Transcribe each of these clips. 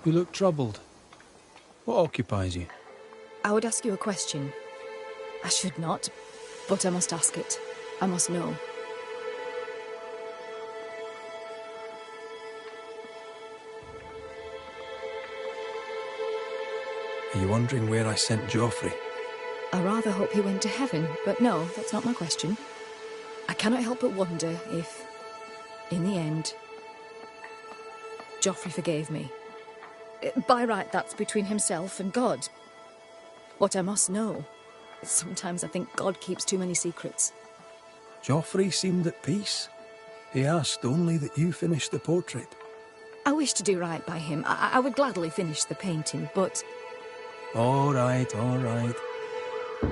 You look troubled. What occupies you? I would ask you a question. I should not, but I must ask it. I must know. Are you wondering where I sent Joffrey? I rather hope he went to heaven, but no, that's not my question. I cannot help but wonder if, in the end, Joffrey forgave me. By right, that's between himself and God. What I must know is sometimes I think God keeps too many secrets. Joffrey seemed at peace. He asked only that you finish the portrait. I wish to do right by him. I would gladly finish the painting, but... All right, all right.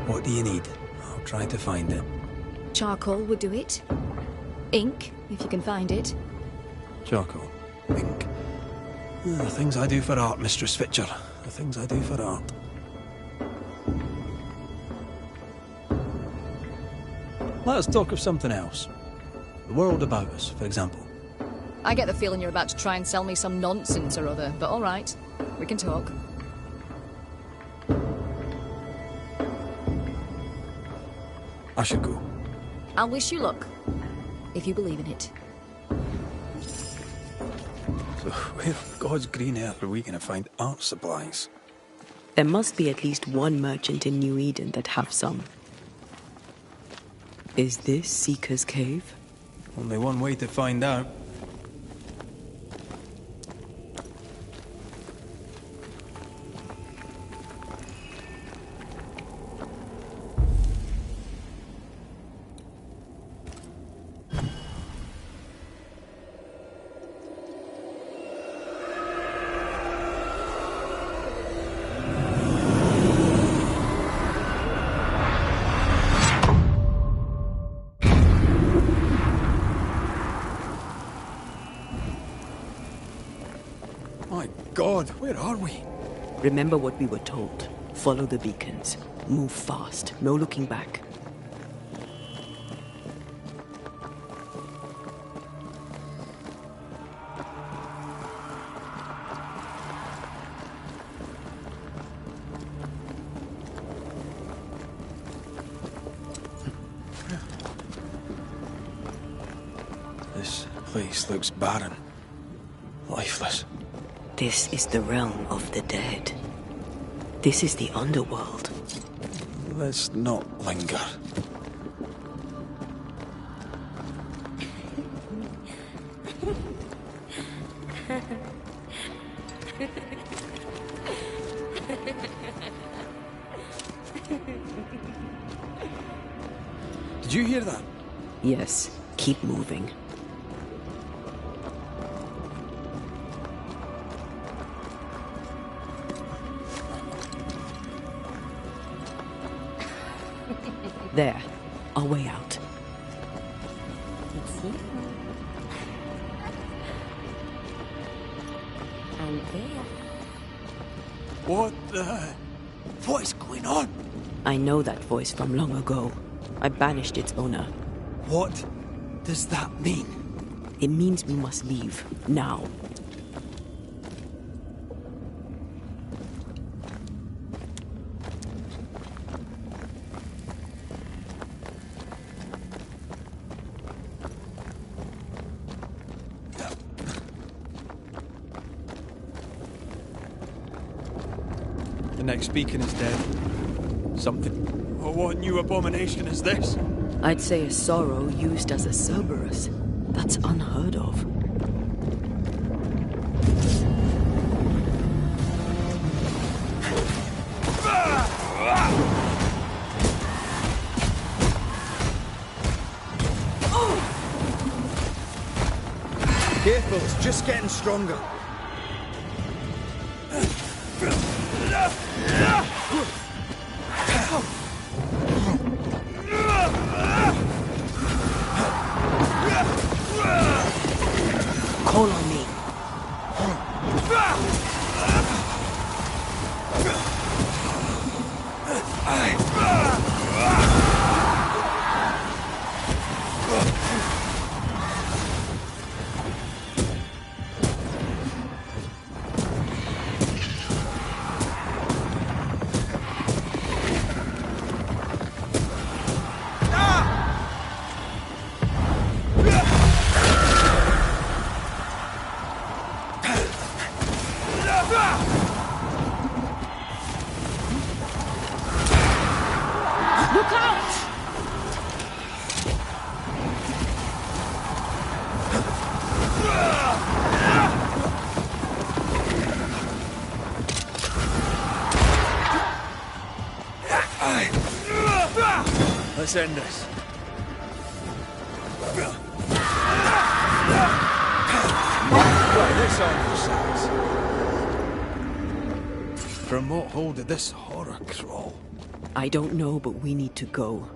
What do you need? I'll try to find it. Charcoal would do it. Ink, if you can find it. Charcoal. Ink. The things I do for art, Mistress Fitcher. The things I do for art. Let us talk of something else. The world about us, for example. I get the feeling you're about to try and sell me some nonsense or other, but all right. We can talk. I should go. I'll wish you luck, if you believe in it. So where on God's green earth are we going to find art supplies? There must be at least one merchant in New Eden that have some. Is this Seeker's Cave? Only one way to find out. My God, where are we? Remember what we were told. Follow the beacons. Move fast. No looking back. This place looks barren. Lifeless. This is the realm of the dead. This is the underworld. Let's not linger. Did you hear that? Yes, keep moving. There, our way out. Antea. What is going on? I know that voice from long ago. I banished its owner. What does that mean? It means we must leave, now. The next beacon is dead. Something. Oh, what new abomination is this? I'd say a sorrow used as a Cerberus. That's unheard of. Careful, it's just getting stronger. Call on me. Let's end this. Right, this on yourselves. From what hole did this horror crawl? I don't know, but we need to go.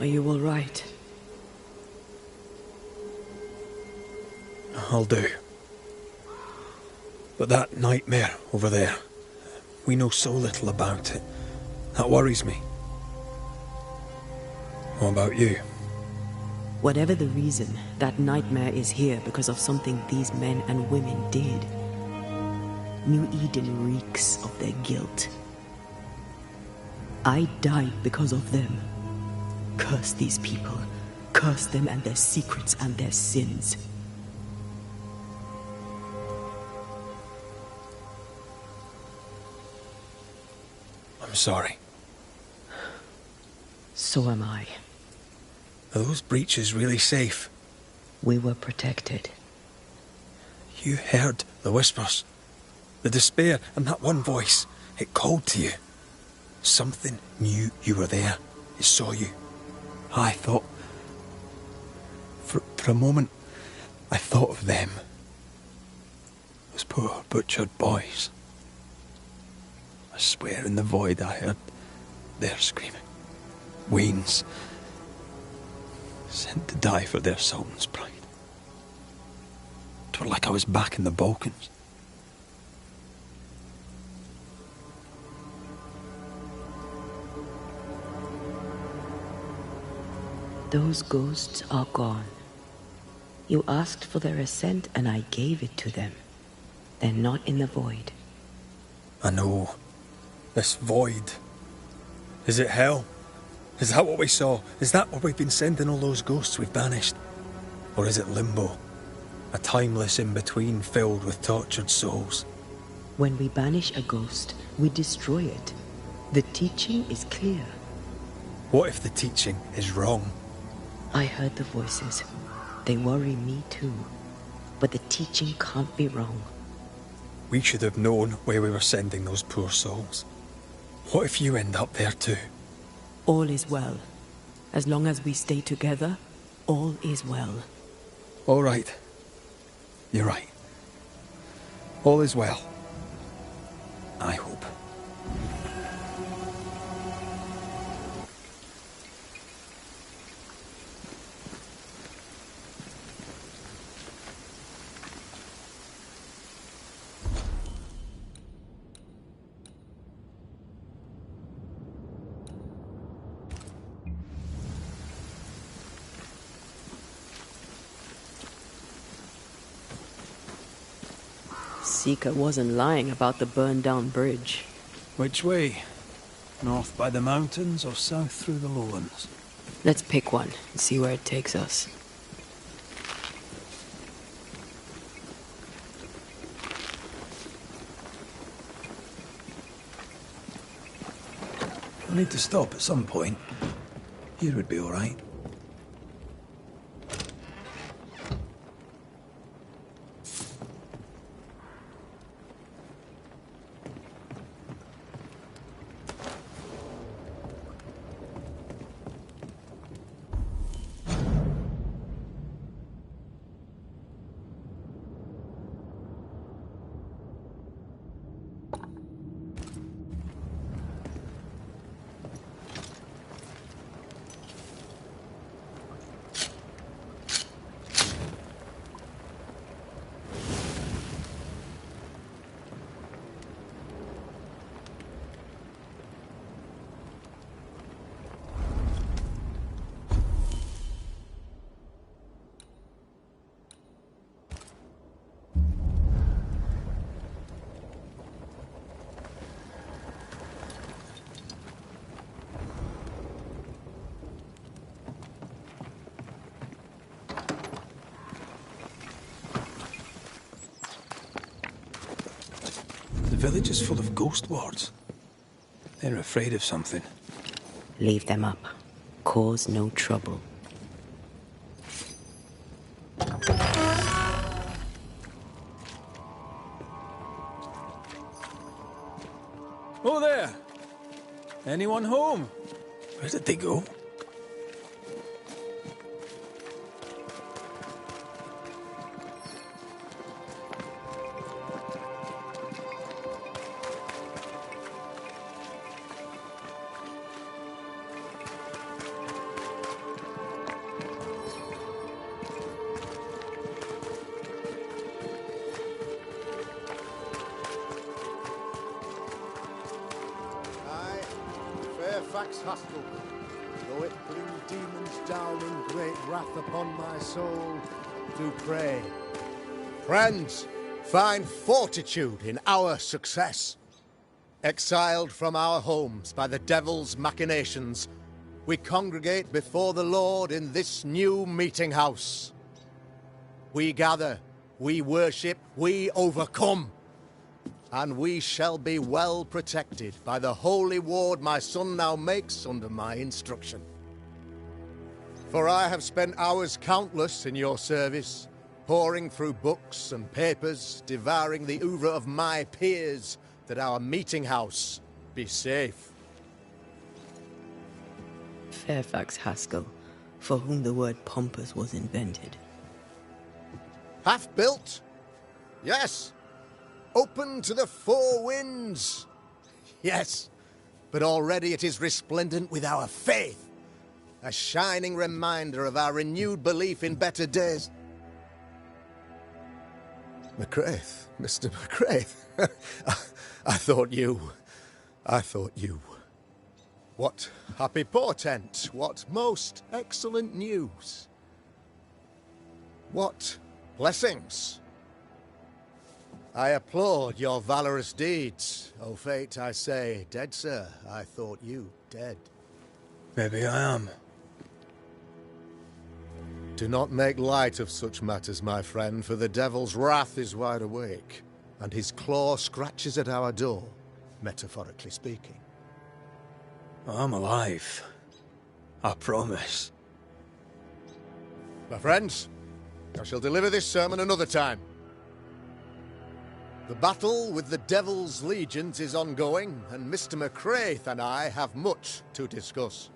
Are you all right? I'll do. But that nightmare over there, we know so little about it. That worries me. What about you? Whatever the reason, that nightmare is here because of something these men and women did. New Eden reeks of their guilt. I died because of them. Curse these people. Curse them and their secrets and their sins. I'm sorry. So am I. Are those breaches really safe? We were protected. You heard the whispers, the despair, and that one voice. It called to you. Something knew you were there. It saw you. I thought... For a moment, I thought of them. Those poor butchered boys. I swear in the void I heard their screaming. Wains. Sent to die for their sultan's pride. It were like I was back in the Balkans. Those ghosts are gone. You asked for their ascent and I gave it to them. They're not in the void. I know. This void. Is it hell? Is that what we saw? Is that where we've been sending all those ghosts we've banished? Or is it limbo? A timeless in-between filled with tortured souls? When we banish a ghost, we destroy it. The teaching is clear. What if the teaching is wrong? I heard the voices. They worry me too. But the teaching can't be wrong. We should have known where we were sending those poor souls. What if you end up there too? All is well. As long as we stay together, all is well. All right. You're right. All is well. I hope. Seeker wasn't lying about the burned-down bridge. Which way? North by the mountains or south through the lowlands? Let's pick one and see where it takes us. We'll need to stop at some point. Here would be all right. village is full of ghost wards. They're afraid of something. Leave them up. Cause no trouble. Oh there! Anyone home? Where did they go? Though it bring demons down in great wrath upon my soul, do pray. Friends, find fortitude in our success. Exiled from our homes by the devil's machinations, we congregate before the Lord in this new meeting house. We gather, we worship, we overcome. And we shall be well protected by the holy ward my son now makes under my instruction. For I have spent hours countless in your service, poring through books and papers, devouring the oeuvre of my peers, that our meeting house be safe. Fairfax Haskell, for whom the word pompous was invented. Half built? Yes. Open to the four winds. Yes, but already it is resplendent with our faith. A shining reminder of our renewed belief in better days. McRaith, Mr. McRaith. I thought you. What happy portent, what most excellent news. What blessings. I applaud your valorous deeds. O fate, I say, dead, sir. I thought you dead. Maybe I am. Do not make light of such matters, my friend, for the devil's wrath is wide awake, and his claw scratches at our door, metaphorically speaking. I'm alive. I promise. My friends, I shall deliver this sermon another time. The battle with the Devil's legions is ongoing, and Mr. McRaith and I have much to discuss.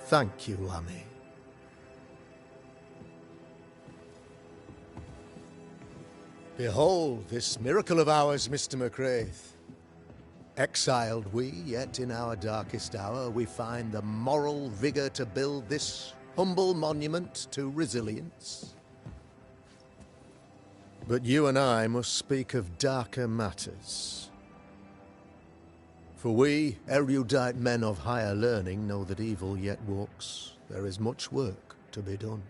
Thank you, Lammy. Behold this miracle of ours, Mr. McRaith. Exiled we, yet in our darkest hour we find the moral vigor to build this humble monument to resilience. But you and I must speak of darker matters. For we, erudite men of higher learning, know that evil yet walks. There is much work to be done.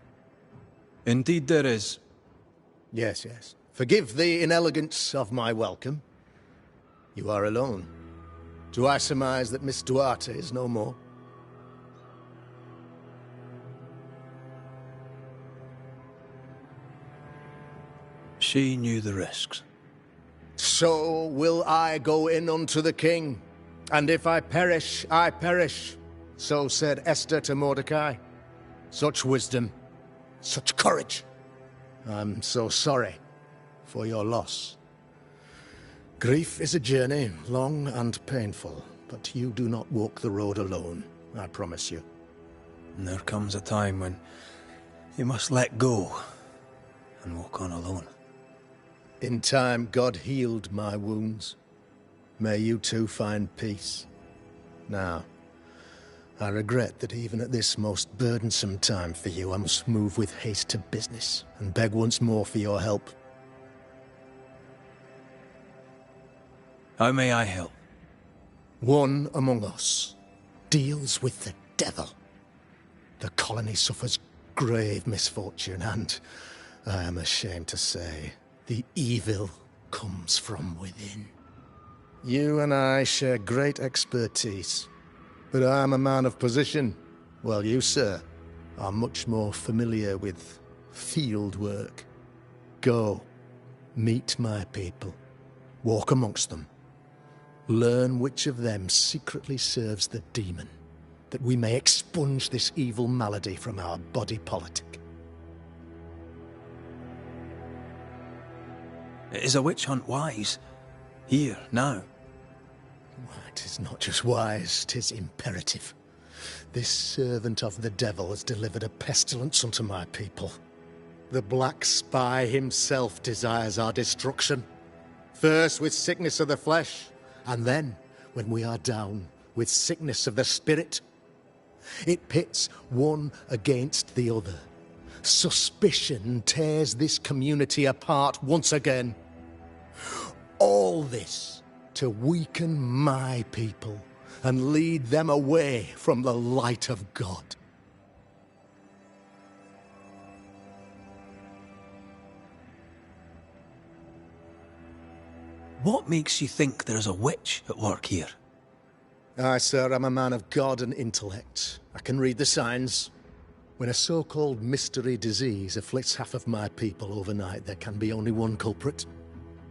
Indeed there is. Yes, yes. Forgive the inelegance of my welcome. You are alone. Do I surmise that Miss Duarte is no more? She knew the risks. So will I go in unto the king, and if I perish, I perish. So said Esther to Mordecai. Such wisdom, such courage. I'm so sorry for your loss. Grief is a journey, long and painful, but you do not walk the road alone, I promise you. And there comes a time when you must let go and walk on alone. In time, God healed my wounds. May you too find peace. Now, I regret that even at this most burdensome time for you, I must move with haste to business and beg once more for your help. How may I help? One among us deals with the devil. The colony suffers grave misfortune, and, I am ashamed to say, the evil comes from within. You and I share great expertise, But I am a man of position, while you, sir, are much more familiar with field work. Go, meet my people, walk amongst them, learn which of them secretly serves the demon, that we may expunge this evil malady from our body politic. Is a witch hunt wise? Here, now? It is not just wise, 'tis imperative. This servant of the devil has delivered a pestilence unto my people. The Black Spy himself desires our destruction. First with sickness of the flesh, and then, when we are down, with sickness of the spirit. It pits one against the other. Suspicion tears this community apart once again. All this to weaken my people and lead them away from the light of God. What makes you think there's a witch at work here? I, sir, am a man of God and intellect. I can read the signs. When a so-called mystery disease afflicts half of my people overnight, there can be only one culprit.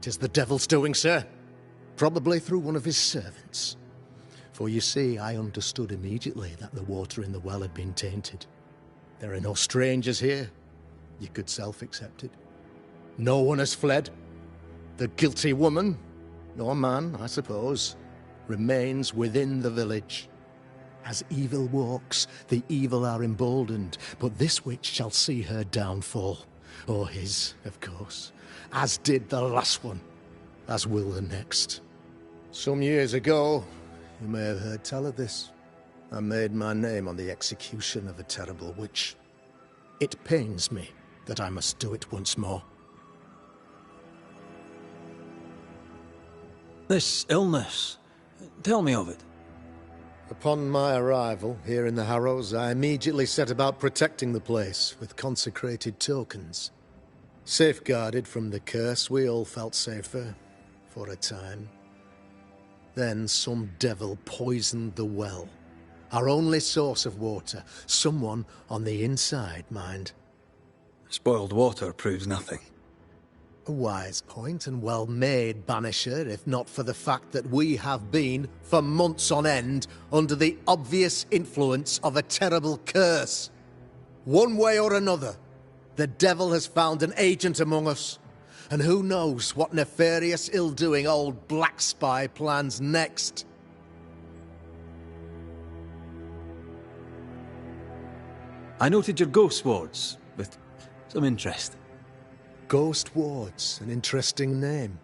'Tis the devil's doing, sir. Probably through one of his servants. For you see, I understood immediately that the water in the well had been tainted. There are no strangers here. You could self-accept it. No one has fled. The guilty woman, or man, I suppose, remains within the village. As evil walks, the evil are emboldened, but this witch shall see her downfall. Or his, of course. As did the last one. As will the next. Some years ago, you may have heard tell of this. I made my name on the execution of a terrible witch. It pains me that I must do it once more. This illness, tell me of it. Upon my arrival here in the Harrows, I immediately set about protecting the place with consecrated tokens. Safeguarded from the curse, we all felt safer, for a time. Then some devil poisoned the well, our only source of water. Someone on the inside, mind. Spoiled water proves nothing. A wise point and well made, Banisher, if not for the fact that we have been, for months on end, under the obvious influence of a terrible curse. One way or another, the devil has found an agent among us, and who knows what nefarious ill-doing old Black Spy plans next. I noted your ghost wards with some interest. Ghost wards, an interesting name.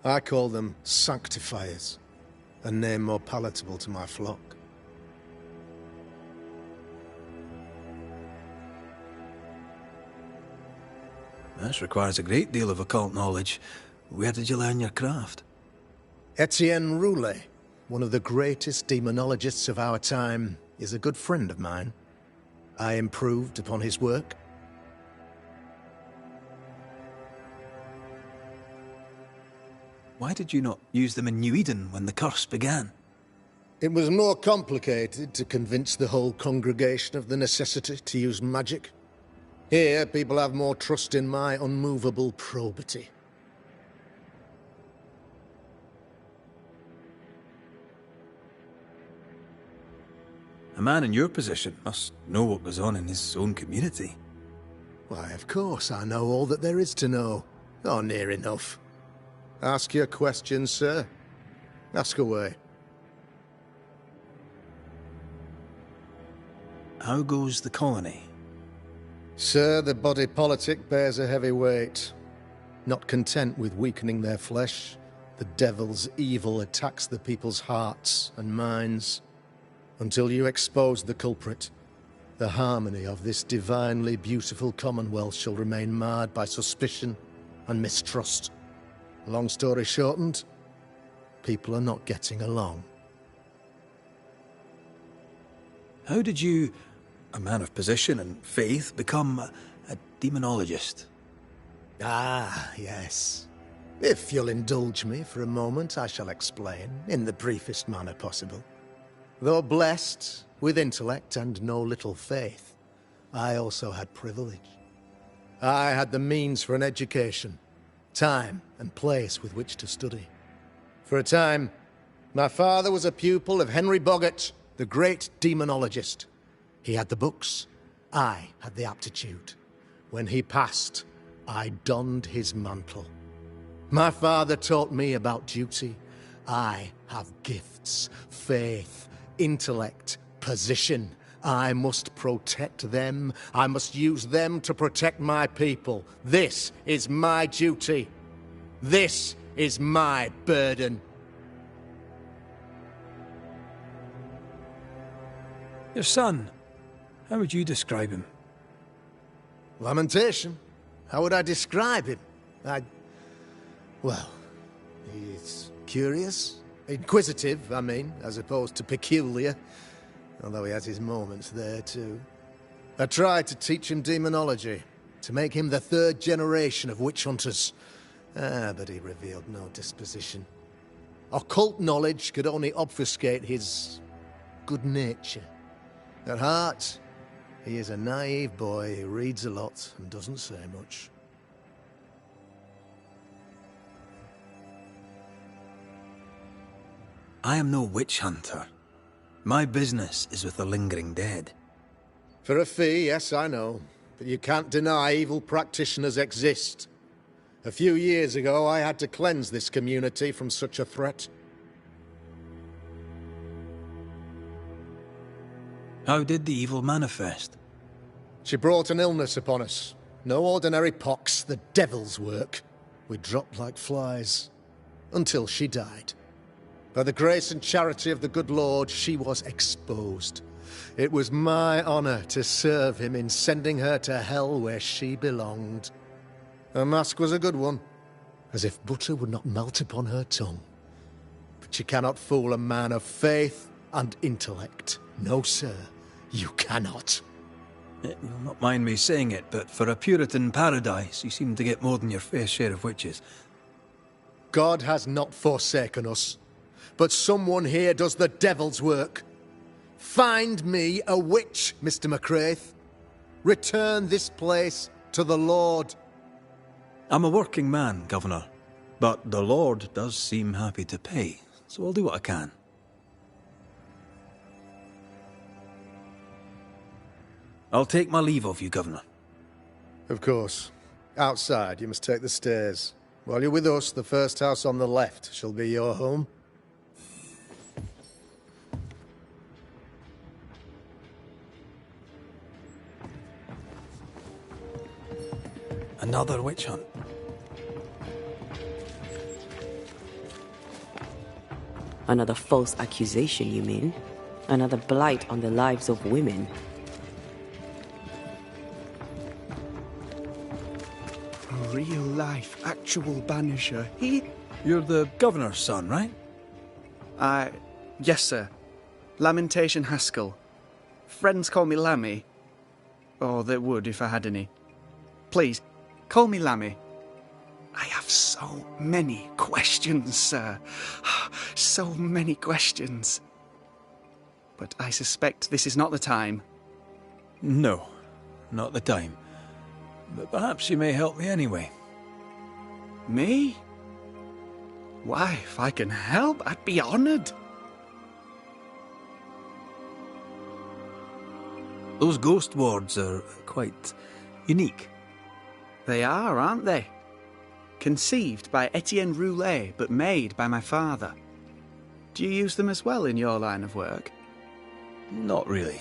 I call them sanctifiers, a name more palatable to my flock. This requires a great deal of occult knowledge. Where did you learn your craft? Etienne Roulet, one of the greatest demonologists of our time, is a good friend of mine. I improved upon his work. Why did you not use them in New Eden when the curse began? It was more complicated to convince the whole congregation of the necessity to use magic. Here, people have more trust in my unmovable probity. A man in your position must know what goes on in his own community. Why, of course I know all that there is to know. Or near enough. Ask your questions, sir. Ask away. How goes the colony? Sir, the body politic bears a heavy weight. Not content with weakening their flesh, the devil's evil attacks the people's hearts and minds. Until you expose the culprit, the harmony of this divinely beautiful commonwealth shall remain marred by suspicion and mistrust. Long story shortened, people are not getting along. How did you, a man of position and faith, become a demonologist? Ah, yes. If you'll indulge me for a moment, I shall explain, in the briefest manner possible. Though blessed with intellect and no little faith, I also had privilege. I had the means for an education, time and place with which to study. For a time, my father was a pupil of Henry Boggart, the great demonologist. He had the books, I had the aptitude. When he passed, I donned his mantle. My father taught me about duty. I have gifts, faith, intellect, position. I must protect them. I must use them to protect my people. This is my duty. This is my burden. Your son, how would you describe him? Lamentation? How would I describe him? Well, he's curious. Inquisitive, I mean, as opposed to peculiar. Although he has his moments there, too. I tried to teach him demonology, to make him the third generation of witch hunters. But he revealed no disposition. Occult knowledge could only obfuscate his good nature. At heart, he is a naive boy who reads a lot and doesn't say much. I am no witch hunter. My business is with the lingering dead. For a fee, yes, I know. But you can't deny evil practitioners exist. A few years ago, I had to cleanse this community from such a threat. How did the evil manifest? She brought an illness upon us. No ordinary pox, the devil's work. We dropped like flies. Until she died. By the grace and charity of the good Lord, she was exposed. It was my honor to serve him in sending her to hell where she belonged. Her mask was a good one, as if butter would not melt upon her tongue. But you cannot fool a man of faith and intellect. No, sir, you cannot. You'll not mind me saying it, but for a Puritan paradise, you seem to get more than your fair share of witches. God has not forsaken us. But someone here does the devil's work. Find me a witch, Mr. McRaith. Return this place to the Lord. I'm a working man, Governor, but the Lord does seem happy to pay, so I'll do what I can. I'll take my leave of you, Governor. Of course. Outside, you must take the stairs. While you're with us, the first house on the left shall be your home. Another witch hunt. Another false accusation, you mean? Another blight on the lives of women? A real-life, actual banisher. You're the Governor's son, right? Yes, sir. Lamentation Haskell. Friends call me Lammy. Or they would if I had any. Please, call me Lammy. I have so many questions, sir. So many questions. But I suspect this is not the time. No, not the time. But perhaps you may help me anyway. Me? Why, if I can help, I'd be honoured. Those ghost wards are quite unique. They are, aren't they? Conceived by Etienne Roulet, but made by my father. Do you use them as well in your line of work? Not really.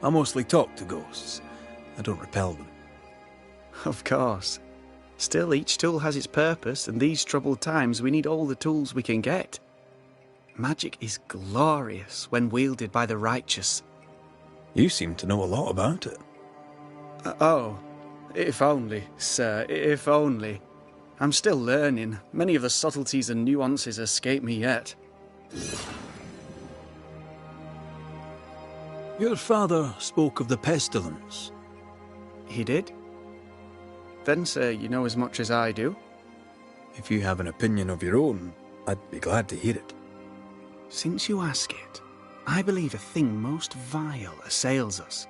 I mostly talk to ghosts. I don't repel them. Of course. Still, each tool has its purpose, and these troubled times we need all the tools we can get. Magic is glorious when wielded by the righteous. You seem to know a lot about it. Oh, if only, sir, if only. I'm still learning. Many of the subtleties and nuances escape me yet. Your father spoke of the pestilence. He did? Then, sir, you know as much as I do. If you have an opinion of your own, I'd be glad to hear it. Since you ask it, I believe a thing most vile assails us.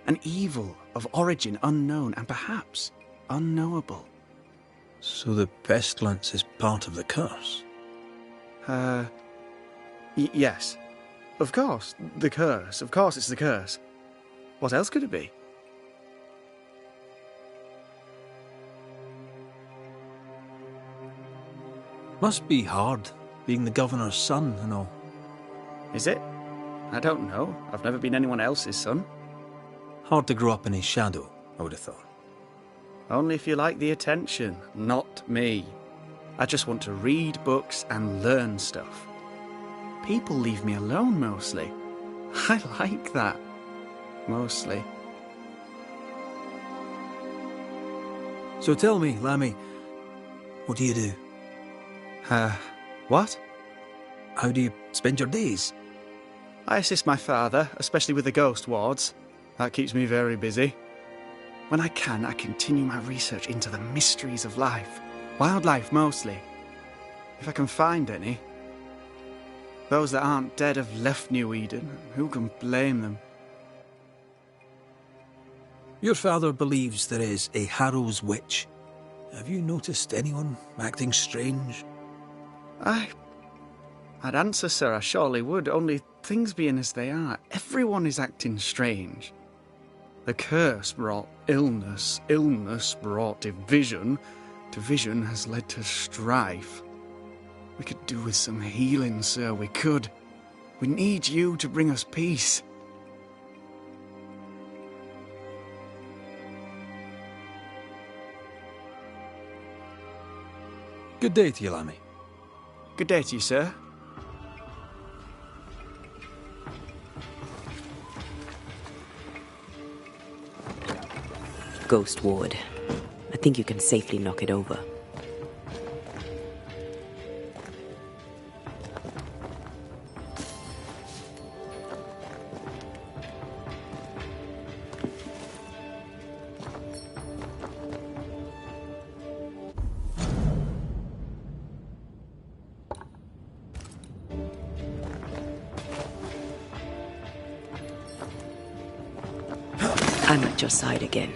An evil of origin unknown and perhaps unknowable. So the pestilence is part of the curse? Yes. Of course, the curse. Of course it's the curse. What else could it be? Must be hard, being the governor's son and all. Is it? I don't know. I've never been anyone else's son. Hard to grow up in his shadow, I would have thought. Only if you like the attention, not me. I just want to read books and learn stuff. People leave me alone mostly. I like that. Mostly. So tell me, Lammy, what do you do? What? How do you spend your days? I assist my father, especially with the ghost wards. That keeps me very busy. When I can, I continue my research into the mysteries of life. Wildlife, mostly. If I can find any. Those that aren't dead have left New Eden. Who can blame them? Your father believes there is a Harrow's witch. Have you noticed anyone acting strange? I'd answer, sir, I surely would, only things being as they are, everyone is acting strange. The curse brought illness, illness brought division, division has led to strife. We could do with some healing, sir, we could. We need you to bring us peace. Good day to you, Lammy. Good day to you, sir. Ghost ward. I think you can safely knock it over. I'm at your side again.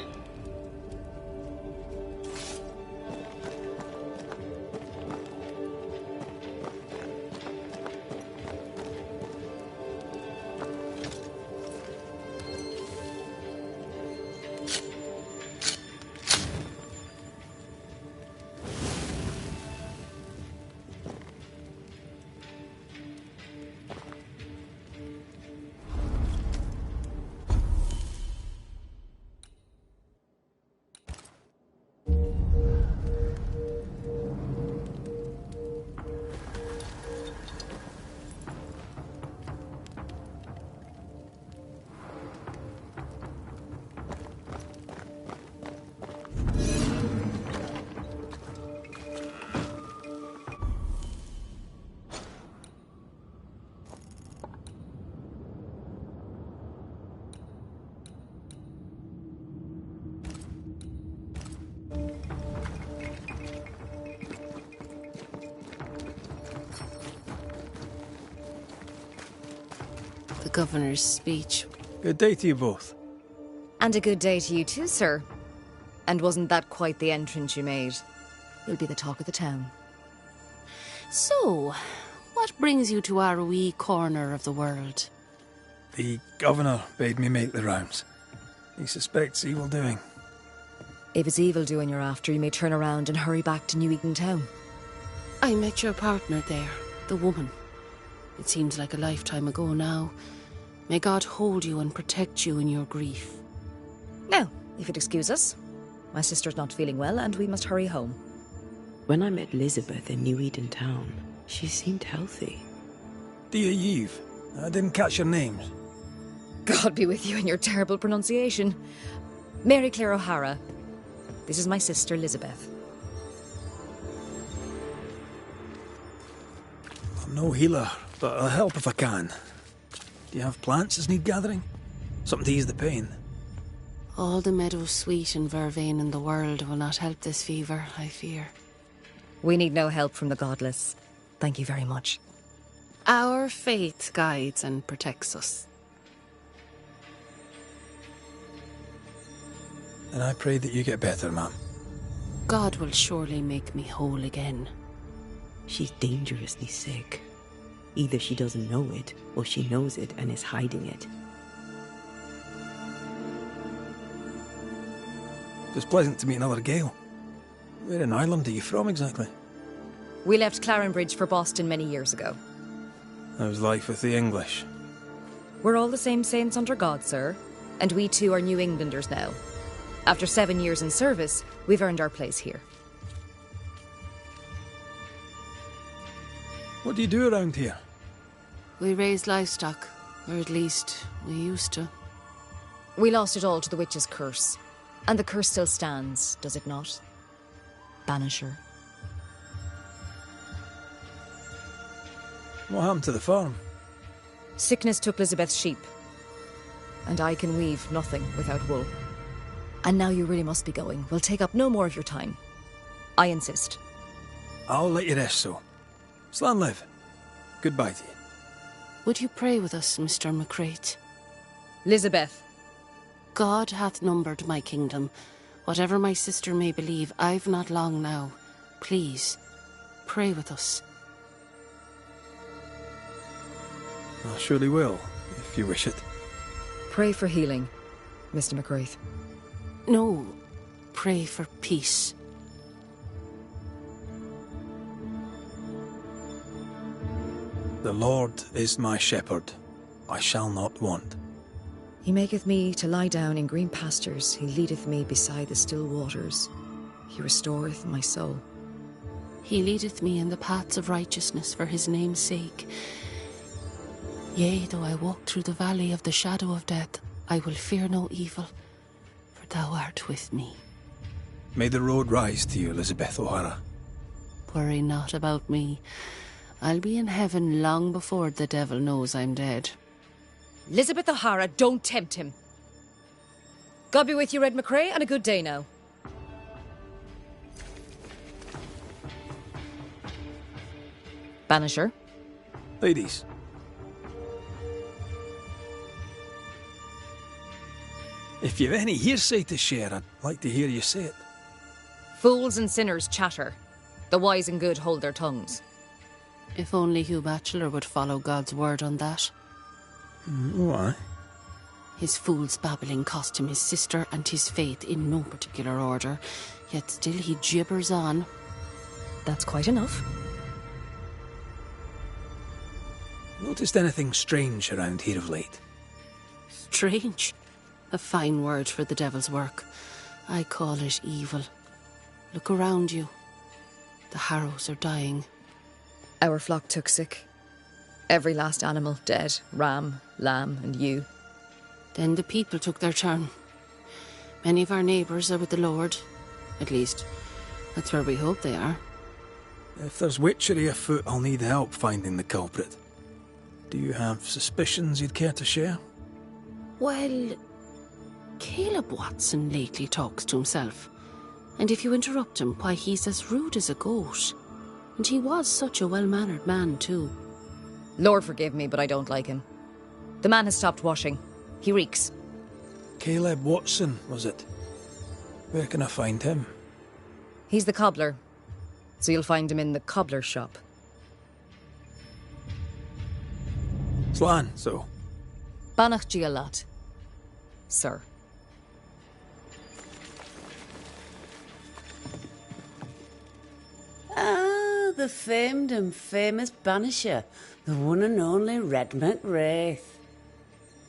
Governor's speech. Good day to you both. And a good day to you too, sir. And wasn't that quite the entrance you made? You'll be the talk of the town. So, what brings you to our wee corner of the world? The governor bade me make the rounds. He suspects evil doing. If it's evil doing you're after, you may turn around and hurry back to New Eden town. I met your partner there, the woman. It seems like a lifetime ago now. May God hold you and protect you in your grief. Now, if you'd excuse us, my sister's not feeling well and we must hurry home. When I met Elizabeth in New Eden town, she seemed healthy. Dear Eve, I didn't catch your names. God be with you and your terrible pronunciation. Mary Claire O'Hara. This is my sister, Elizabeth. I'm no healer, but I'll help if I can. Do you have plants as need gathering? Something to ease the pain? All the meadow sweet and vervain in the world will not help this fever, I fear. We need no help from the godless. Thank you very much. Our faith guides and protects us. And I pray that you get better, ma'am. God will surely make me whole again. She's dangerously sick. Either she doesn't know it, or she knows it and is hiding it. It's pleasant to meet another Gale. Where in Ireland are you from, exactly? We left Clarenbridge for Boston many years ago. How's life with the English? We're all the same saints under God, sir. And we too are New Englanders now. After 7 years in service, we've earned our place here. What do you do around here? We raise livestock, or at least we used to. We lost it all to the witch's curse. And the curse still stands, does it not? Banisher. What happened to the farm? Sickness took Elizabeth's sheep. And I can weave nothing without wool. And now you really must be going. We'll take up no more of your time. I insist. I'll let you rest, so. Slan live. Goodbye to you. Would you pray with us, Mr. McCraith? Elizabeth. God hath numbered my kingdom. Whatever my sister may believe, I've not long now. Please, pray with us. I surely will, if you wish it. Pray for healing, Mr. McCraith. No, pray for peace. The Lord is my shepherd. I shall not want. He maketh me to lie down in green pastures. He leadeth me beside the still waters. He restoreth my soul. He leadeth me in the paths of righteousness for his name's sake. Yea, though I walk through the valley of the shadow of death, I will fear no evil, for thou art with me. May the road rise to you, Elizabeth O'Hara. Worry not about me. I'll be in heaven long before the devil knows I'm dead. Elizabeth O'Hara, don't tempt him. God be with you, Red McCrae, and a good day now. Banisher. Ladies. If you've any hearsay to share, I'd like to hear you say it. Fools and sinners chatter. The wise and good hold their tongues. If only Hugh Batchelor would follow God's word on that. Why? His fool's babbling cost him his sister and his faith in no particular order, yet still he gibbers on. That's quite enough. Noticed anything strange around here of late? Strange. A fine word for the devil's work. I call it evil. Look around you. The harrows are dying. Our flock took sick. Every last animal dead. Ram, lamb, and ewe. Then the people took their turn. Many of our neighbours are with the Lord. At least, that's where we hope they are. If there's witchery afoot, I'll need help finding the culprit. Do you have suspicions you'd care to share? Well, Caleb Watson lately talks to himself. And if you interrupt him, why, he's as rude as a goat. And he was such a well-mannered man, too. Lord forgive me, but I don't like him. The man has stopped washing. He reeks. Caleb Watson, was it? Where can I find him? He's the cobbler. So you'll find him in the cobbler's shop. Slan, so. Banach Gialat, sir. Ah, the famed and famous Banisher, the one and only Red Raith.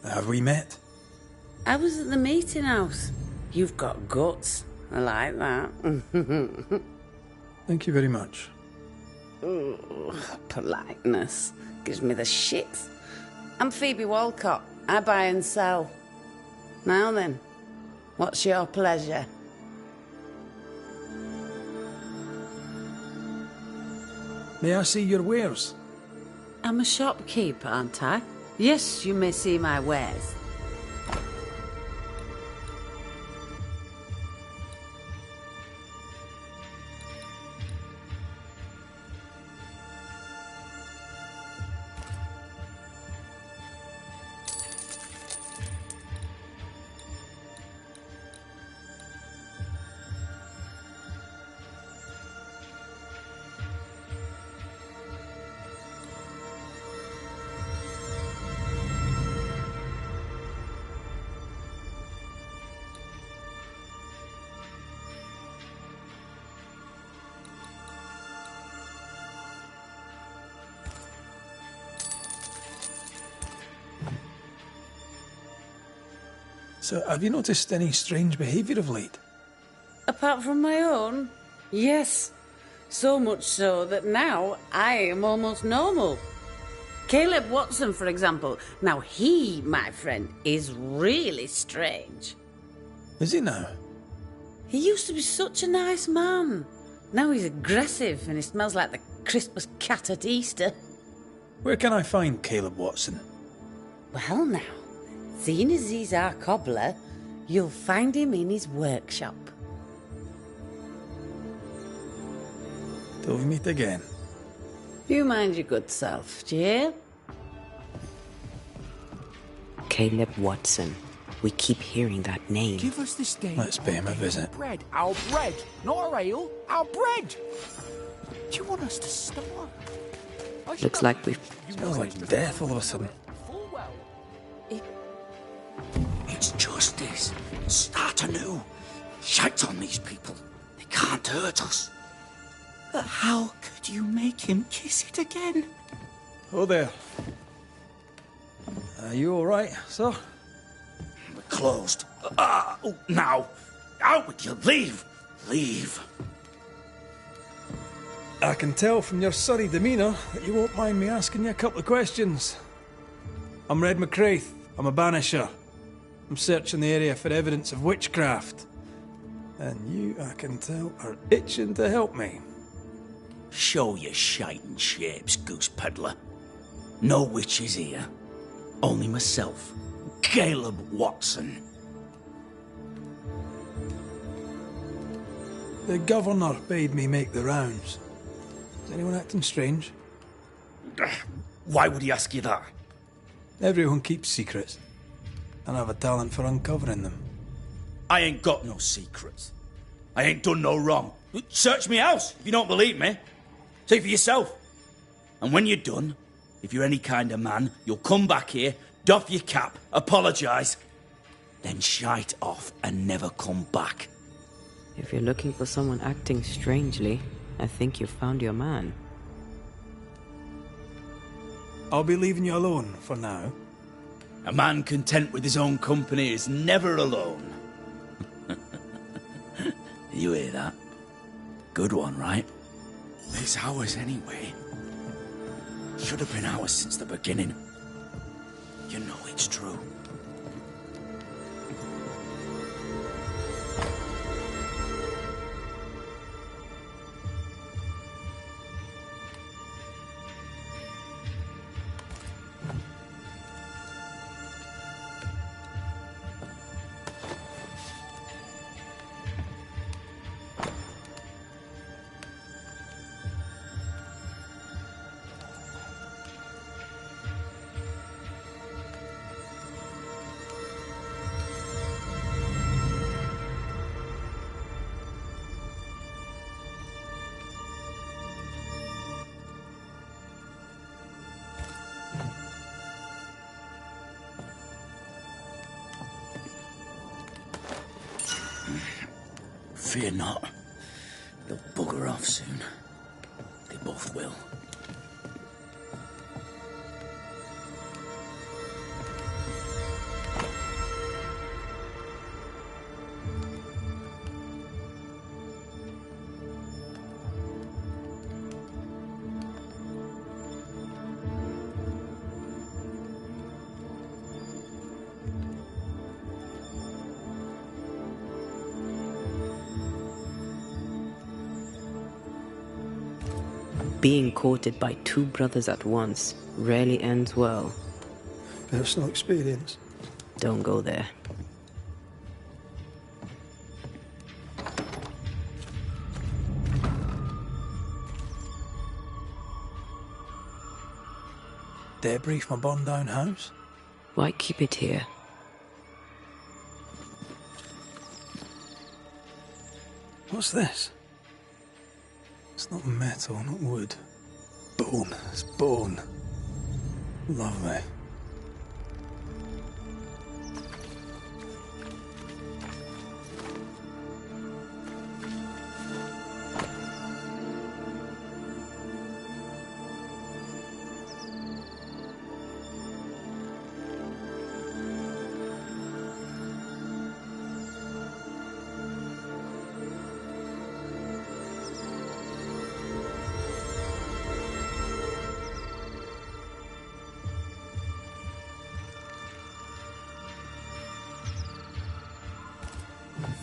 Have we met? I was at the meeting house. You've got guts. I like that. Thank you very much. Ooh, politeness gives me the shits. I'm Phoebe Walcott. I buy and sell. Now then, what's your pleasure? May I see your wares? I'm a shopkeeper, aren't I? Yes, you may see my wares. So, have you noticed any strange behaviour of late? Apart from my own? Yes. So much so that now I am almost normal. Caleb Watson, for example. Now he, my friend, is really strange. Is he now? He used to be such a nice man. Now he's aggressive and he smells like the Christmas cat at Easter. Where can I find Caleb Watson? Well now, seeing as he's our cobbler, you'll find him in his workshop. Till we meet again. You mind your good self, do you hear? Caleb Watson. We keep hearing that name. Give us this day. Let's pay him a visit. Bread. Our bread. Not our ale. Our bread. Do you want us to starve? Looks like we've... Smells like death all of a sudden. It's justice. Start anew. Shite on these people. They can't hurt us. But how could you make him kiss it again? Oh there. Are you alright, sir? We're closed. Now. Out with you. Leave. Leave. I can tell from your surly demeanour that you won't mind me asking you a couple of questions. I'm Red McRaith. I'm a banisher. I'm searching the area for evidence of witchcraft. And you, I can tell, are itching to help me. Show your shiting shapes, goose peddler. No witches here. Only myself, Caleb Watson. The governor bade me make the rounds. Is anyone acting strange? Why would he ask you that? Everyone keeps secrets, and I have a talent for uncovering them. I ain't got no secrets. I ain't done no wrong. Search me house if you don't believe me. See for yourself. And when you're done, if you're any kind of man, you'll come back here, doff your cap, apologise, then shite off and never come back. If you're looking for someone acting strangely, I think you've found your man. I'll be leaving you alone for now. A man content with his own company is never alone. You hear that? Good one, right? It's ours anyway. Should have been ours since the beginning. You know it's true. Fear not. They'll bugger off soon. They both will. Being courted by two brothers at once rarely ends well. Personal experience. Don't go there. Debris from a burned down house? Why keep it here? What's this? It's not metal, not wood. Bone. It's bone. Lovely.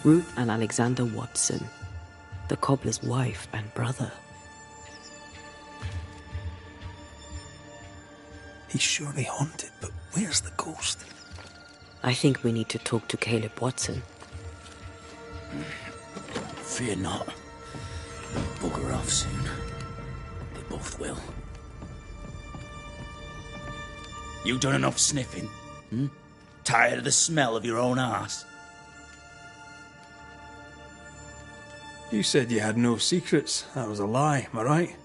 Ruth and Alexander Watson, the cobbler's wife and brother. He's surely haunted, but where's the ghost? I think we need to talk to Caleb Watson. Fear not. They'll bugger off soon. They both will. You done enough sniffing? Tired of the smell of your own arse? You said you had no secrets. That was a lie, am I right?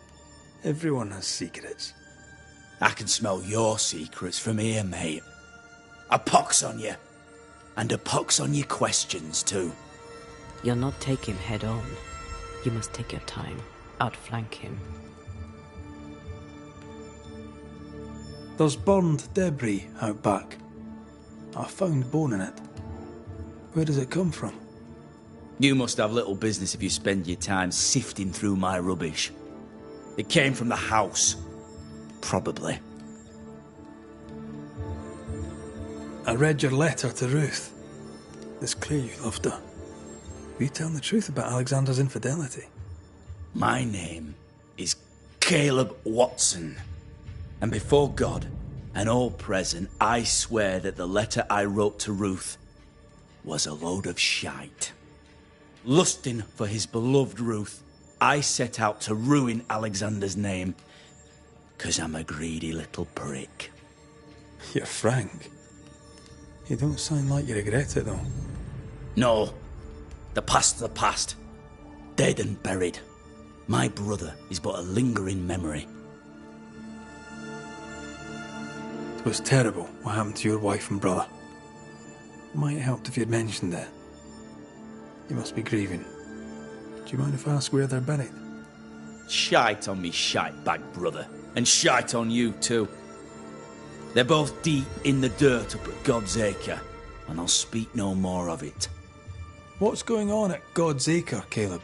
Everyone has secrets. I can smell your secrets from here, mate. A pox on you. And a pox on your questions, too. You'll not take him head on. You must take your time. Outflank him. There's burned debris out back. I found bone in it. Where does it come from? You must have little business if you spend your time sifting through my rubbish. It came from the house. Probably. I read your letter to Ruth. It's clear you loved her. Were you telling the truth about Alexander's infidelity? My name is Caleb Watson. And before God and all present, I swear that the letter I wrote to Ruth was a load of shite. Lusting for his beloved Ruth, I set out to ruin Alexander's name, 'cause I'm a greedy little prick. You're frank. You don't sound like you regret it, though. No. The past's the past. Dead and buried. My brother is but a lingering memory. It was terrible what happened to your wife and brother. It might have helped if you'd mentioned it. You must be grieving. Do you mind if I ask where they're buried? Shite on me shite-bag brother. And shite on you too. They're both deep in the dirt up at God's Acre, and I'll speak no more of it. What's going on at God's Acre, Caleb?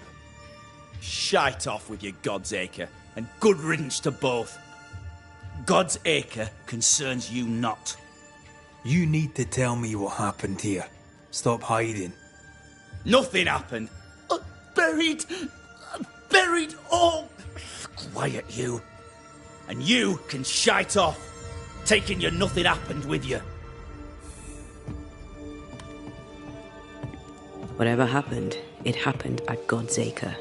Shite off with your God's Acre, and good riddance to both. God's Acre concerns you not. You need to tell me what happened here. Stop hiding. Nothing happened. Buried. Buried. Oh, quiet you. And you can shite off, taking your nothing happened with you. Whatever happened, it happened at God's Acre.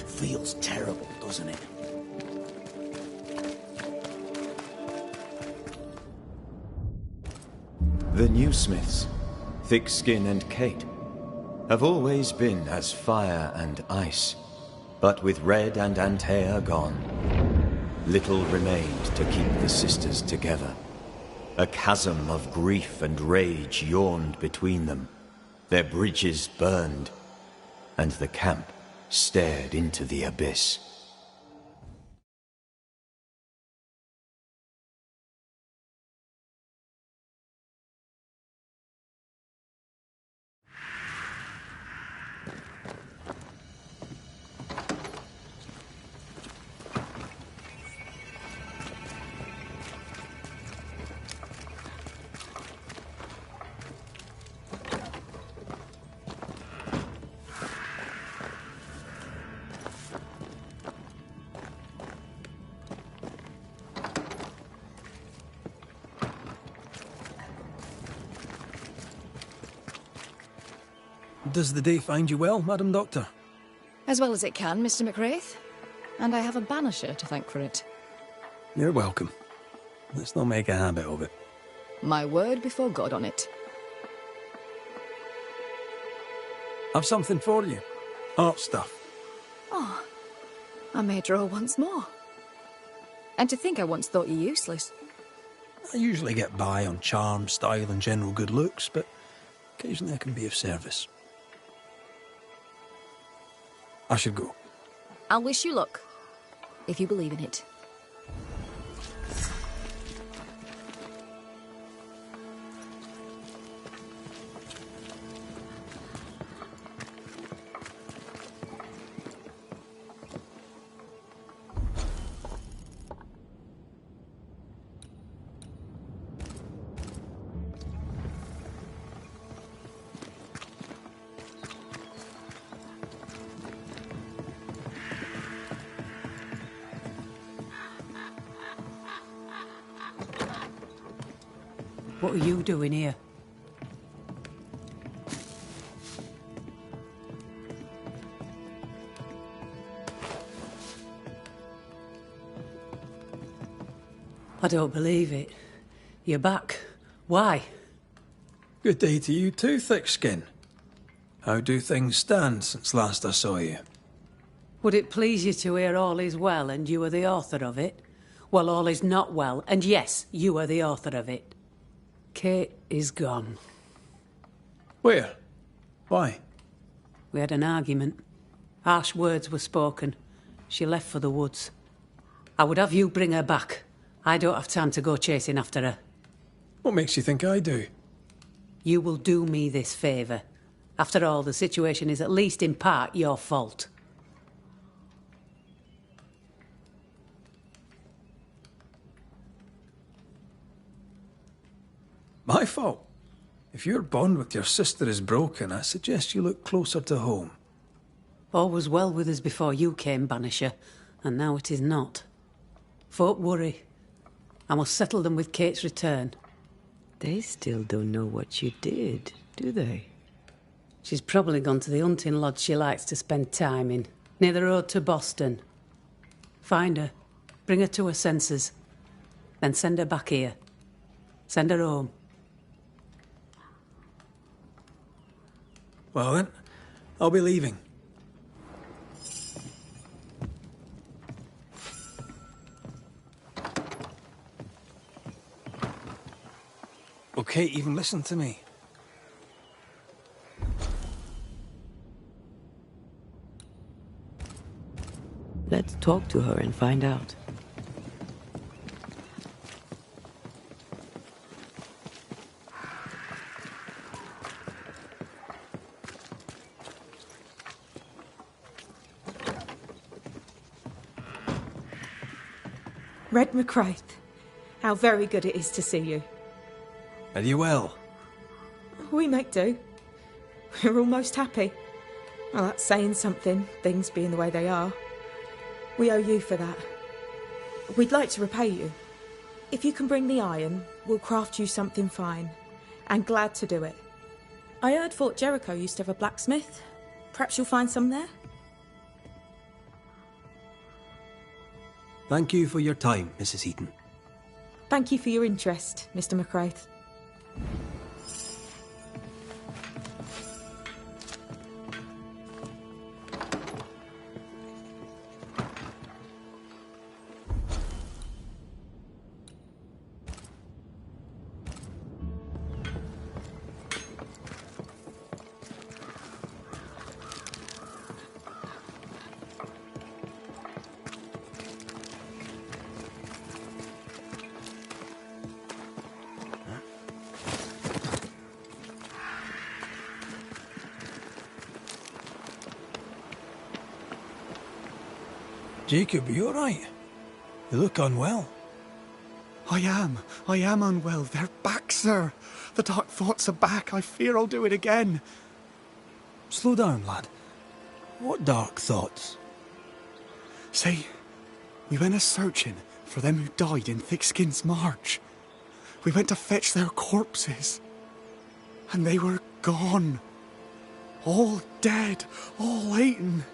Feels terrible, doesn't it? The new Smiths, Thickskin and Kate, have always been as fire and ice, but with Red and Antea gone, little remained to keep the sisters together. A chasm of grief and rage yawned between them, their bridges burned, and the camp stared into the abyss. Does the day find you well, Madam Doctor? As well as it can, Mr. McRaith. And I have a banisher to thank for it. You're welcome. Let's not make a habit of it. My word before God on it. I've something for you. Art stuff. Oh, I may draw once more. And to think I once thought you useless. I usually get by on charm, style and general good looks, but occasionally I can be of service. I should go. I'll wish you luck, if you believe in it. What are you doing here? I don't believe it. You're back. Why? Good day to you too, Thickskin. How do things stand since last I saw you? Would it please you to hear all is well and you are the author of it? Well, all is not well, and yes, you are the author of it. Kate is gone. Where? Why? We had an argument. Harsh words were spoken. She left for the woods. I would have you bring her back. I don't have time to go chasing after her. What makes you think I do? You will do me this favour. After all, the situation is at least in part your fault. My fault? If your bond with your sister is broken, I suggest you look closer to home. All was well with us before you came, Banisher, and now it is not. Folk worry. I must settle them with Kate's return. They still don't know what you did, do they? She's probably gone to the hunting lodge she likes to spend time in, near the road to Boston. Find her, bring her to her senses, then send her back here. Send her home. Well then, I'll be leaving. Will Kate even listen to me? Let's talk to her and find out. Raith, how very good it is to see you. Are you well? We make do. We're almost happy. Well, that's saying something, things being the way they are. We owe you for that. We'd like to repay you. If you can bring the iron, we'll craft you something fine. And glad to do it. I heard Fort Jericho used to have a blacksmith. Perhaps you'll find some there? Thank you for your time, Mrs. Eaton. Thank you for your interest, Mr. McRaith. Jacob, you alright? You look unwell. I am unwell. They're back, sir. The dark thoughts are back. I fear I'll do it again. Slow down, lad. What dark thoughts? See, we went a-searching for them who died in Thickskin's march. We went to fetch their corpses. And they were gone. All dead, all eaten.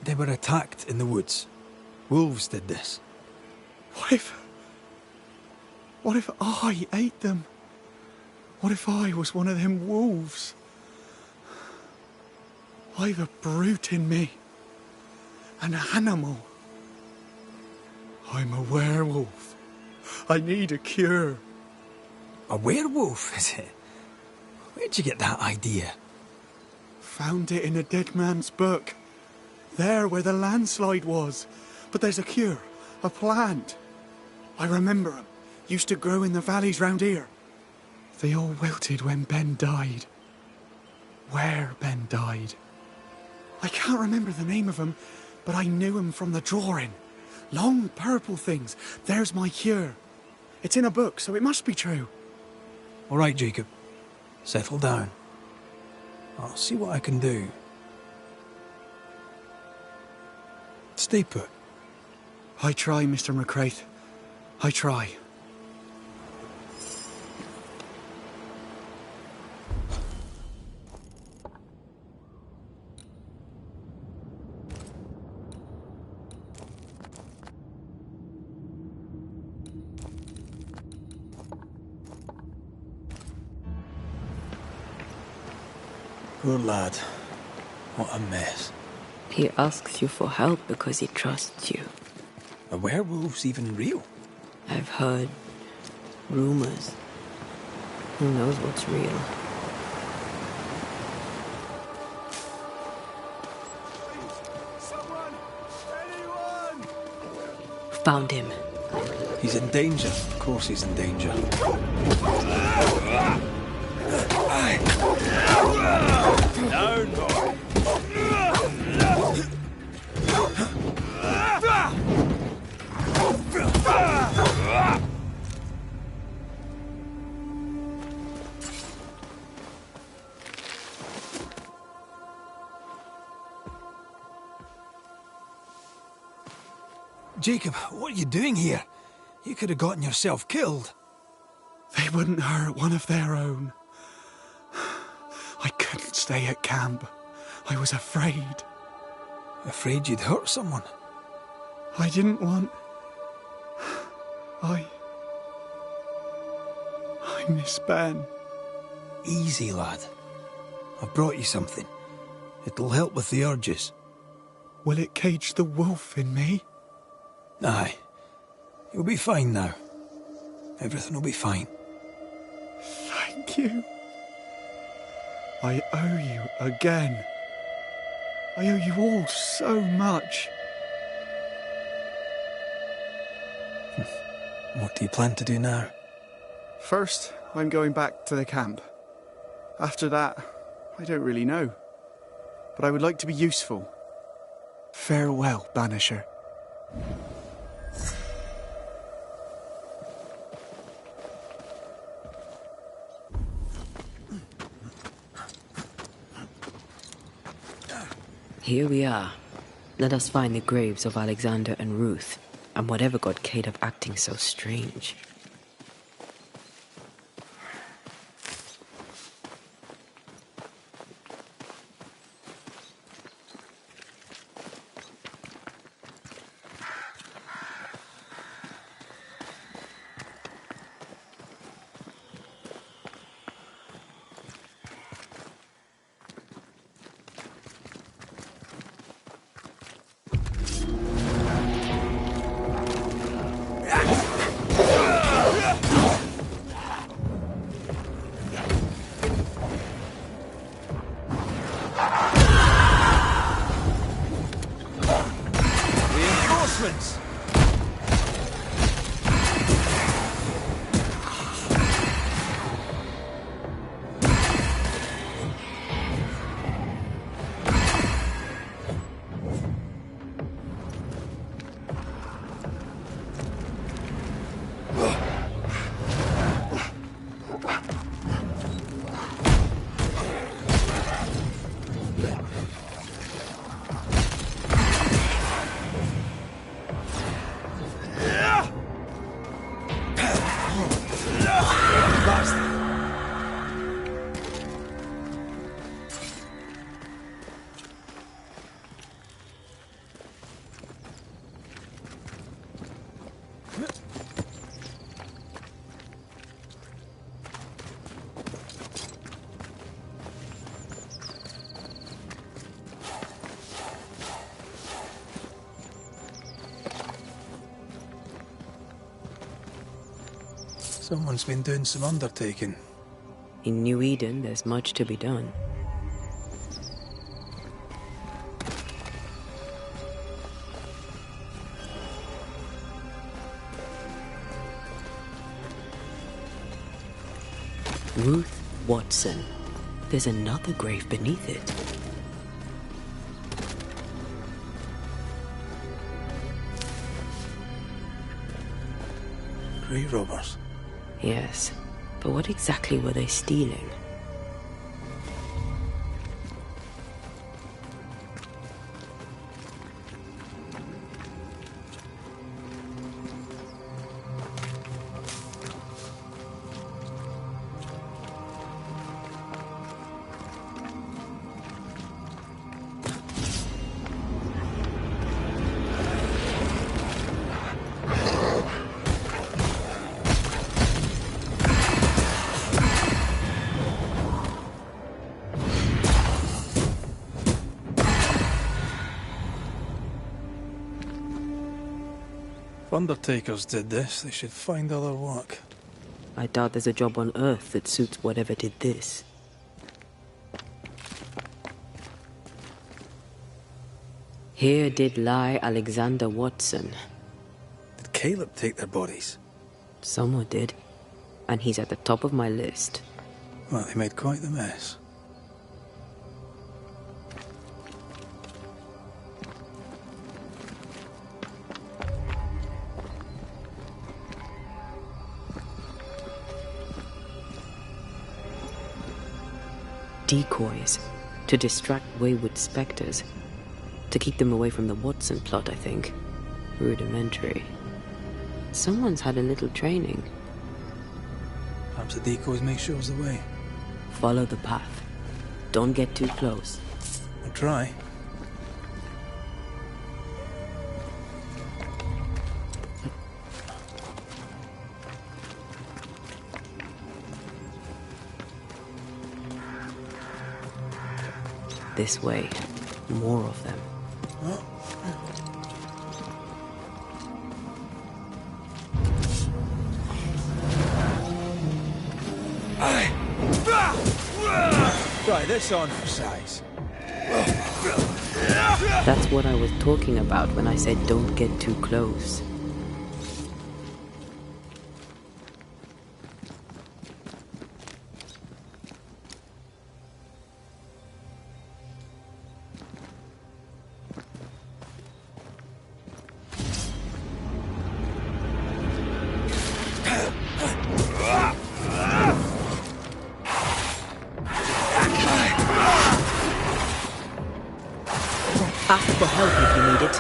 They were attacked in the woods. Wolves did this. What if I ate them? What if I was one of them wolves? I've a brute in me. An animal. I'm a werewolf. I need a cure. A werewolf, is it? Where'd you get that idea? Found it in a dead man's book. There where the landslide was. But there's a cure, a plant. I remember 'em. Used to grow in the valleys round here. They all wilted when Ben died. Where Ben died. I can't remember the name of 'em, but I knew 'em from the drawing. Long purple things. There's my cure. It's in a book, so it must be true. All right, Jacob. Settle down. I'll see what I can do. Stay put. I try, Mr. McCraith. I try. Poor lad. What a mess. He asks you for help because he trusts you. Are werewolves even real? I've heard rumors. Who knows what's real? Someone! Anyone! Found him. He's in danger. Of course he's in danger. Down, boy. Jacob, what are you doing here? You could have gotten yourself killed. They wouldn't hurt one of their own. I couldn't stay at camp. I was afraid. Afraid you'd hurt someone? I didn't want... I miss Ben. Easy, lad. I've brought you something. It'll help with the urges. Will it cage the wolf in me? Aye. You'll be fine now. Everything will be fine. Thank you. I owe you again. I owe you all so much. What do you plan to do now? First, I'm going back to the camp. After that, I don't really know. But I would like to be useful. Farewell, Banisher. Here we are. Let us find the graves of Alexander and Ruth, and whatever got Kate of acting so strange. Reinforcements! Someone's been doing some undertaking. In New Eden, there's much to be done. Ruth Watson. There's another grave beneath it. Grey robbers. Yes, but what exactly were they stealing? Undertakers did this, they should find other work. I doubt there's a job on Earth that suits whatever did this. Here did lie Alexander Watson. Did Caleb take their bodies? Someone did. And he's at the top of my list. Well, they made quite the mess. Decoys. To distract wayward spectres. To keep them away from the Watson plot, I think. Rudimentary. Someone's had a little training. Perhaps the decoys may show us the way. Follow the path. Don't get too close. I'll try. This way. More of them. Try this on for size. That's what I was talking about when I said don't get too close. Ask for help if you need it.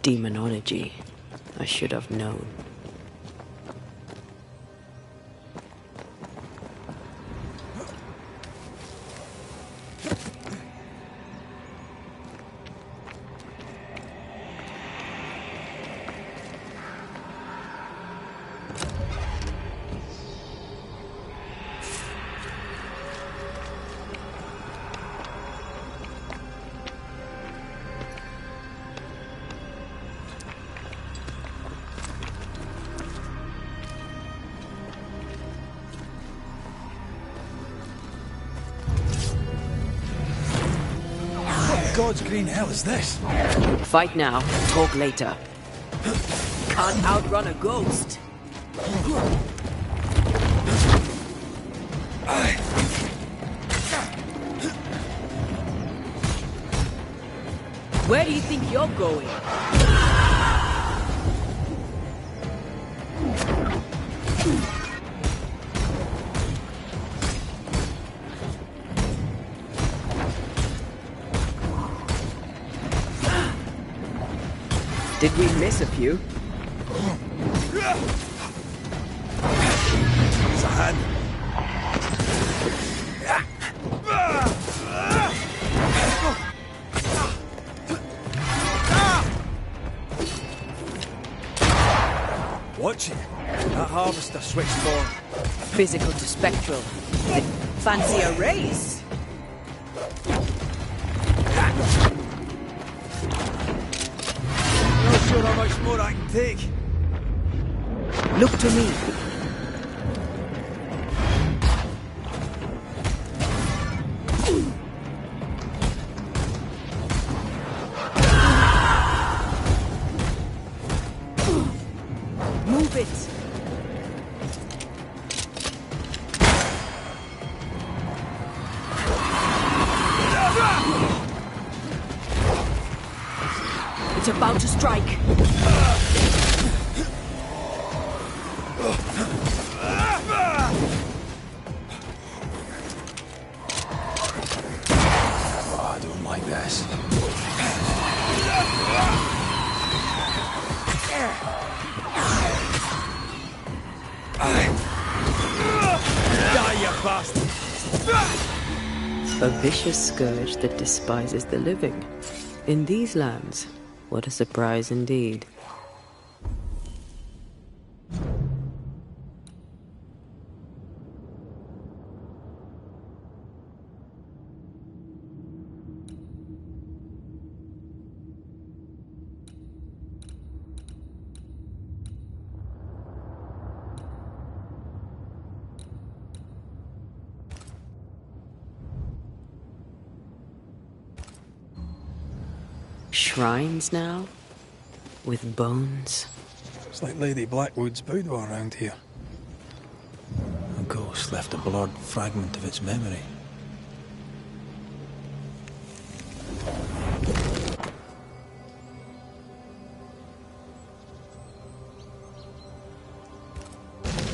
Demonology. I should have known. God's green hell is this? Fight now, talk later. Can't outrun a ghost. Where do you think you're going? Did we miss a few? It's a hand. Watch it. That harvester switched form. Physical to spectral. Fancy a race? Not sure how much more I can take. Look to me. Move it. It's about to strike. this? Die, you bastard! A vicious scourge that despises the living. In these lands, what a surprise indeed. Shrines now? With bones? It's like Lady Blackwood's boudoir around here. A ghost left a blurred fragment of its memory.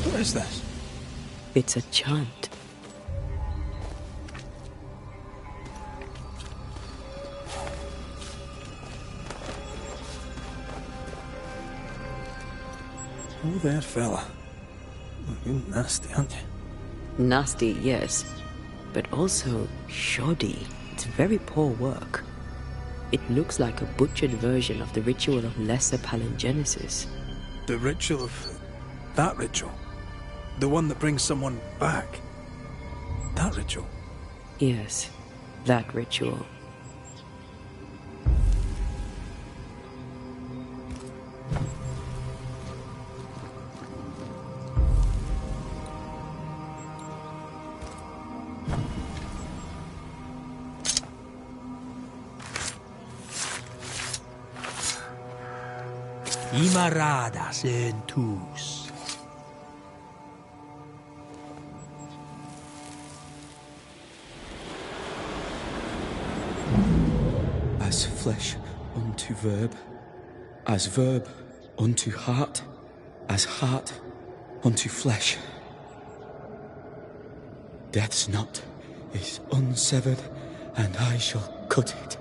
What is this? It's a chant. Oh there, fella. You're nasty, aren't you? Nasty, yes. But also shoddy. It's very poor work. It looks like a butchered version of the ritual of Lesser Palingenesis. The ritual of... that ritual? The one that brings someone back? That ritual? Yes, that ritual. Imaradas en tus. As flesh unto verb, as verb unto heart, as heart unto flesh. Death's knot is unsevered, and I shall cut it.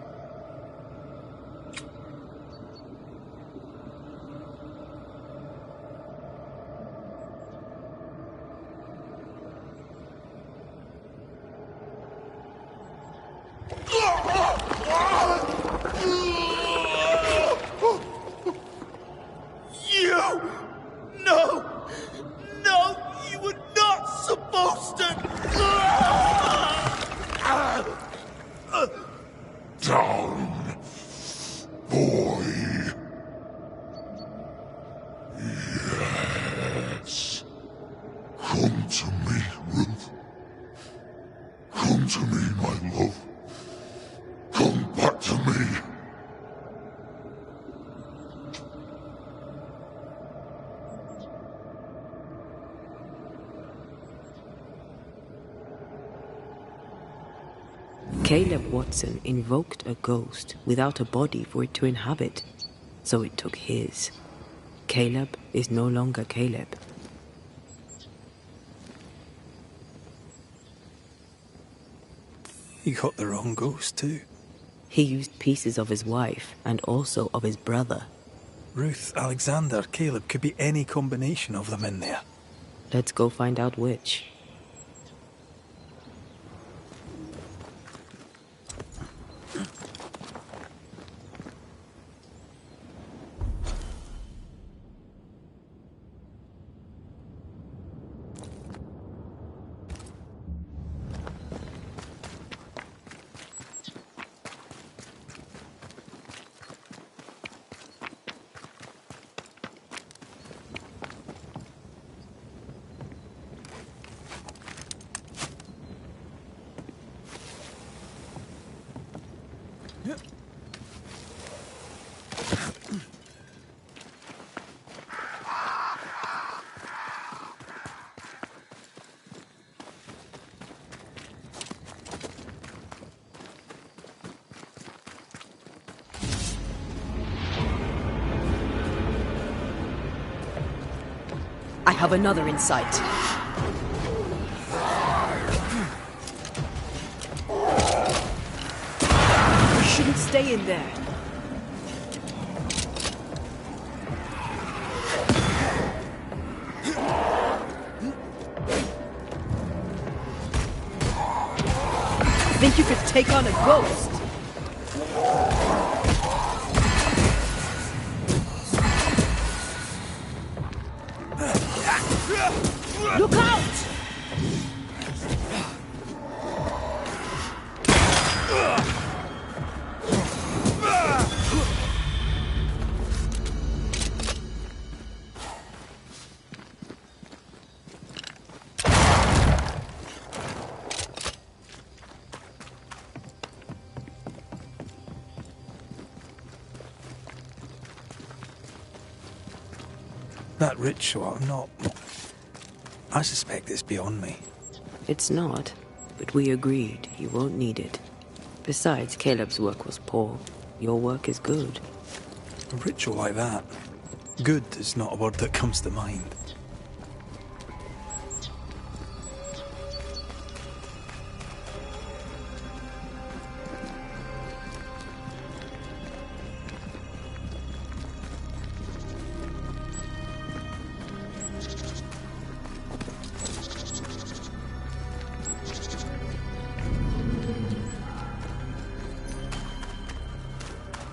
Caleb Watson invoked a ghost without a body for it to inhabit, so it took his. Caleb is no longer Caleb. He got the wrong ghost too. He used pieces of his wife and also of his brother. Ruth, Alexander, Caleb, could be any combination of them in there. Let's go find out which. I have another in sight. We should Stay in there. Think you could take on a ghost? Look out! That ritual, I suspect it's beyond me. It's not, but we agreed he won't need it. Besides, Caleb's work was poor. Your work is good. A ritual like that, good is not a word that comes to mind.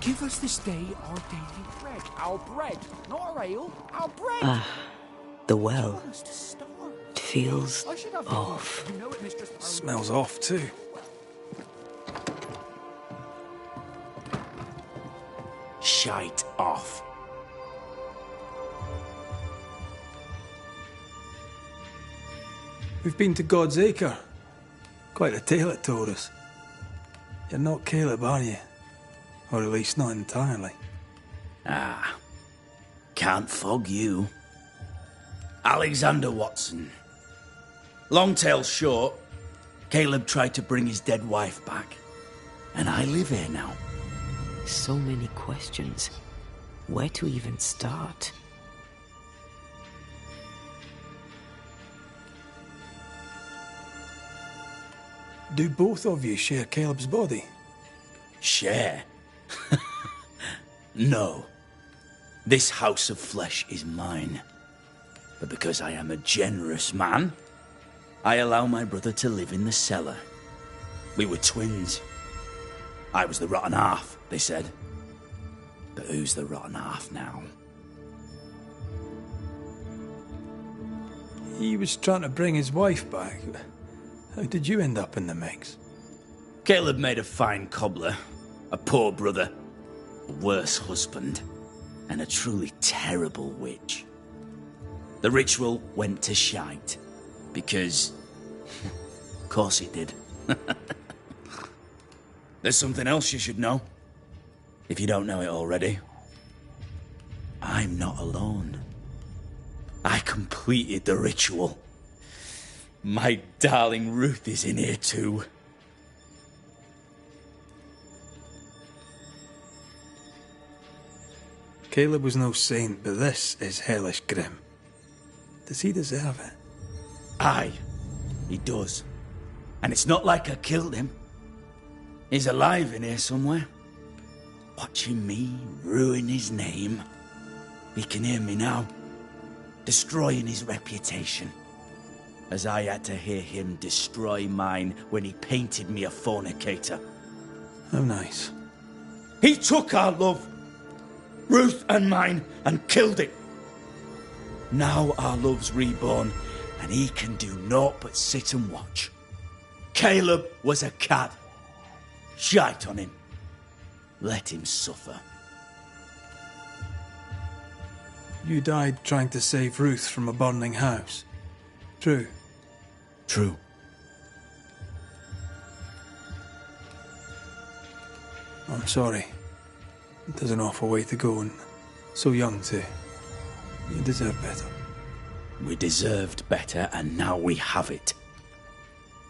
Give us this day our daily bread. Our bread, not our ale. Our bread. Ah, the well. Want us to starve? It feels I should have off. You know it, Mistress. Smells off too. Shite off. We've been to God's Acre. Quite a tale it told us. You're not Caleb, are you? Or at least not entirely. Ah, can't fog you. Alexander Watson. Long tale short, Caleb tried to bring his dead wife back. And I live here now. So many questions. Where to even start? Do both of you share Caleb's body? Share? No. This house of flesh is mine. But because I am a generous man, I allow my brother to live in the cellar. We were twins. I was the rotten half, they said. But who's the rotten half now? He was trying to bring his wife back. How did you end up in the mix? Caleb made a fine cobbler, a poor brother, a worse husband, and a truly terrible witch. The ritual went to shite, because... of course it did. There's something else you should know, if you don't know it already. I'm not alone. I completed the ritual. My darling Ruth is in here too. Caleb was no saint, but this is hellish grim. Does he deserve it? Aye, he does. And it's not like I killed him. He's alive in here somewhere. Watching me ruin his name. He can hear me now. Destroying his reputation. As I had to hear him destroy mine when he painted me a fornicator. How nice. He took our love, Ruth and mine, and killed it. Now our love's reborn, and he can do naught but sit and watch. Caleb was a cad. Shite on him. Let him suffer. You died trying to save Ruth from a burning house. True. True. I'm sorry. It is an awful way to go, and so young too. You deserve better. We deserved better, and now we have it.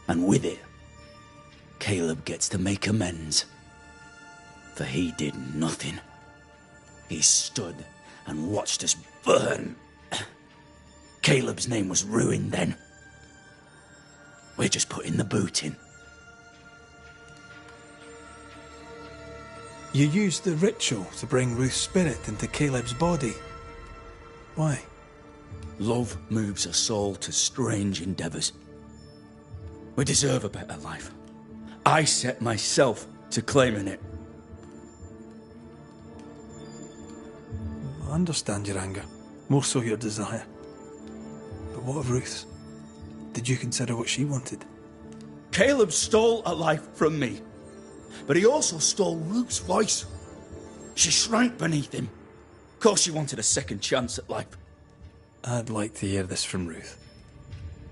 And with it, Caleb gets to make amends. For he did nothing. He stood and watched us burn. Caleb's name was ruined then. We're just putting the boot in. You used the ritual to bring Ruth's spirit into Caleb's body. Why? Love moves a soul to strange endeavours. We deserve a better life. I set myself to claiming it. I understand your anger, more so your desire. But what of Ruth's? Did you consider what she wanted? Caleb stole a life from me, but he also stole Ruth's voice. She shrank beneath him. Of course she wanted a second chance at life. I'd like to hear this from Ruth.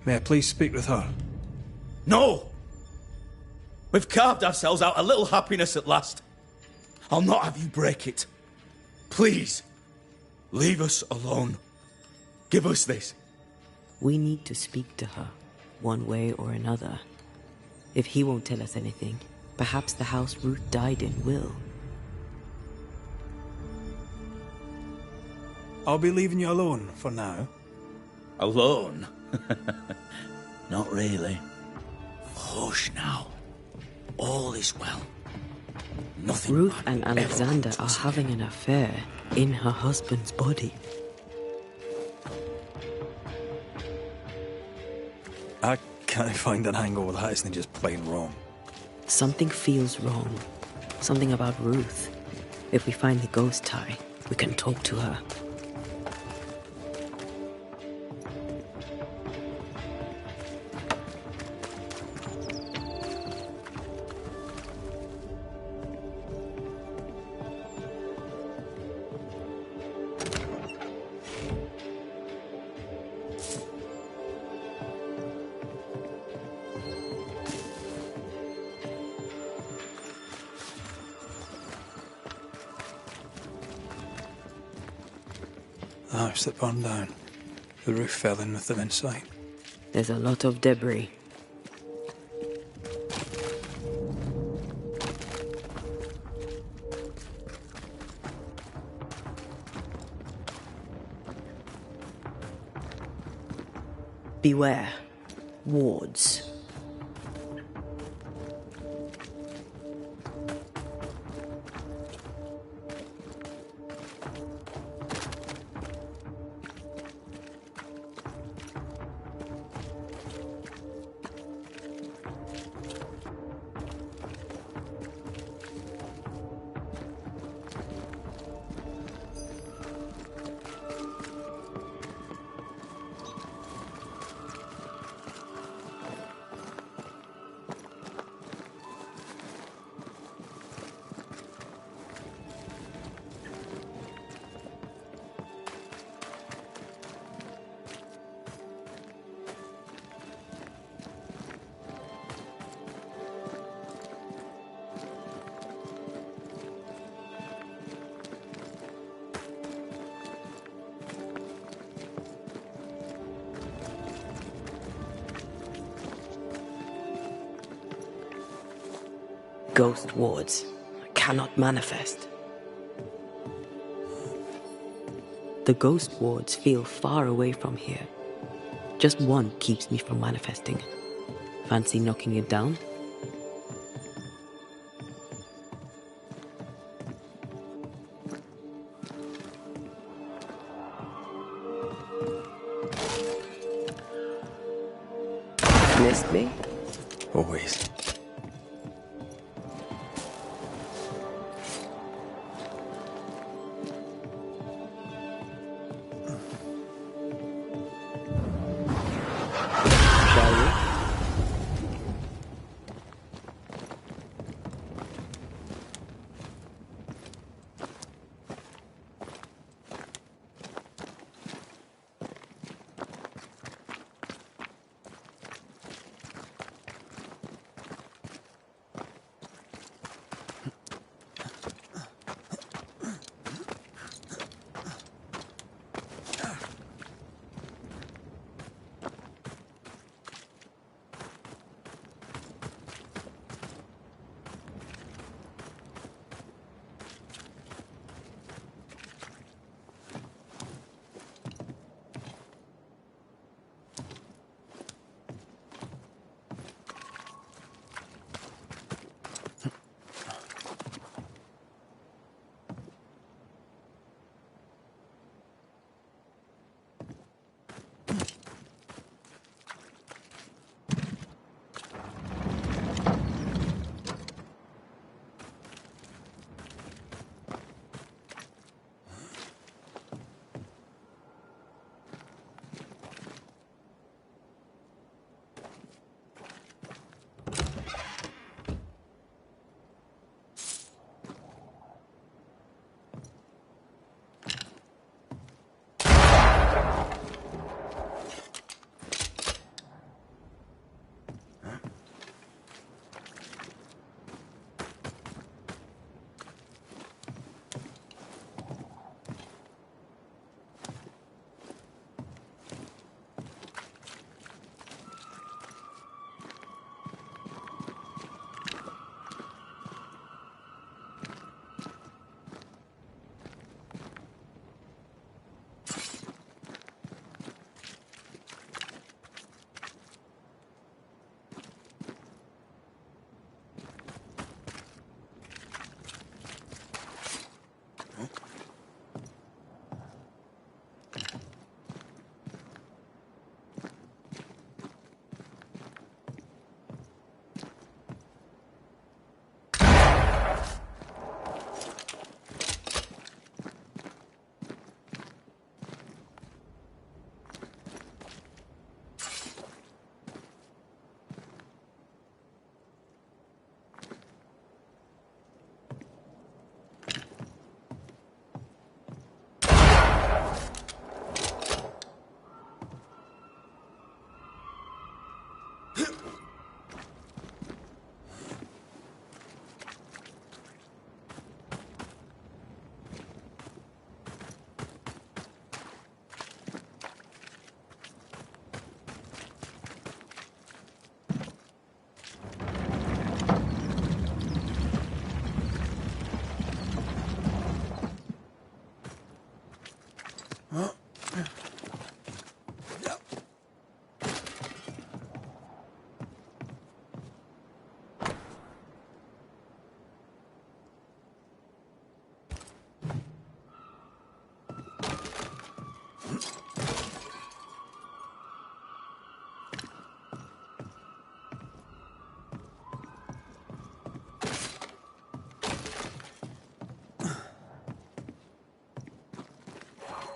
May I please speak with her? No! We've carved ourselves out a little happiness at last. I'll not have you break it. Please, leave us alone. Give us this. We need to speak to her, one way or another. If he won't tell us anything, perhaps the house Ruth died in will. I'll be leaving you alone for now. Alone? Not really. Hush now. All is well. Nothing. Ruth and Alexander are having an affair in her husband's body. I can't find an angle that isn't just plain wrong. Something feels wrong. Something about Ruth. If we find the ghost tie, we can talk to her. The house that burned down. The roof fell in with them inside. There's a lot of debris. Beware. Wards. Ghost wards cannot manifest. The ghost wards feel far away from here. Just one keeps me from manifesting. Fancy knocking it down? Missed me? Always.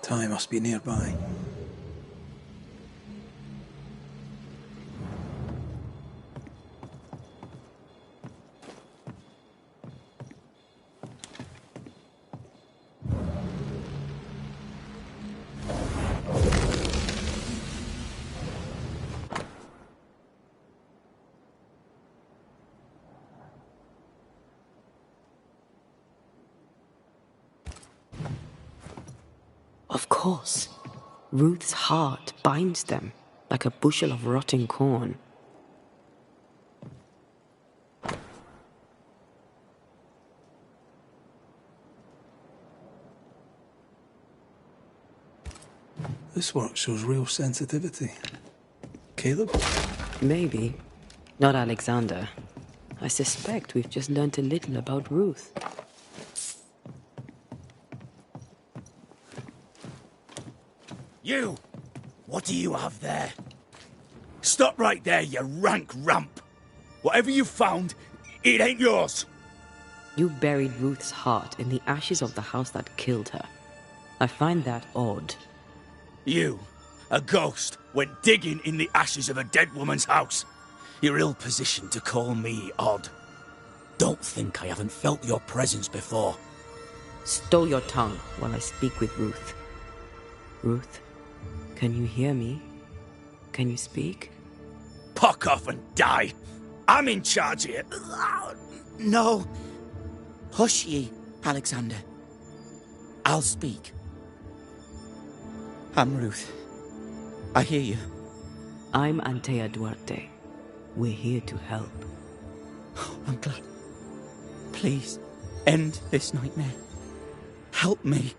Ty must be nearby. Of course. Ruth's heart binds them like a bushel of rotting corn. This work shows real sensitivity. Caleb? Maybe. Not Alexander. I suspect we've just learnt a little about Ruth. You! What do you have there? Stop right there, you rank ramp! Whatever you found, it ain't yours! You buried Ruth's heart in the ashes of the house that killed her. I find that odd. You, a ghost, went digging in the ashes of a dead woman's house. You're ill-positioned to call me odd. Don't think I haven't felt your presence before. Stow your tongue while I speak with Ruth. Ruth, can you hear me? Can you speak? Puck off and die! I'm in charge here. No. Hush ye, Alexander. I'll speak. I'm Ruth. I hear you. I'm Antea Duarte. We're here to help. Oh, I'm glad. Please, end this nightmare. Help me.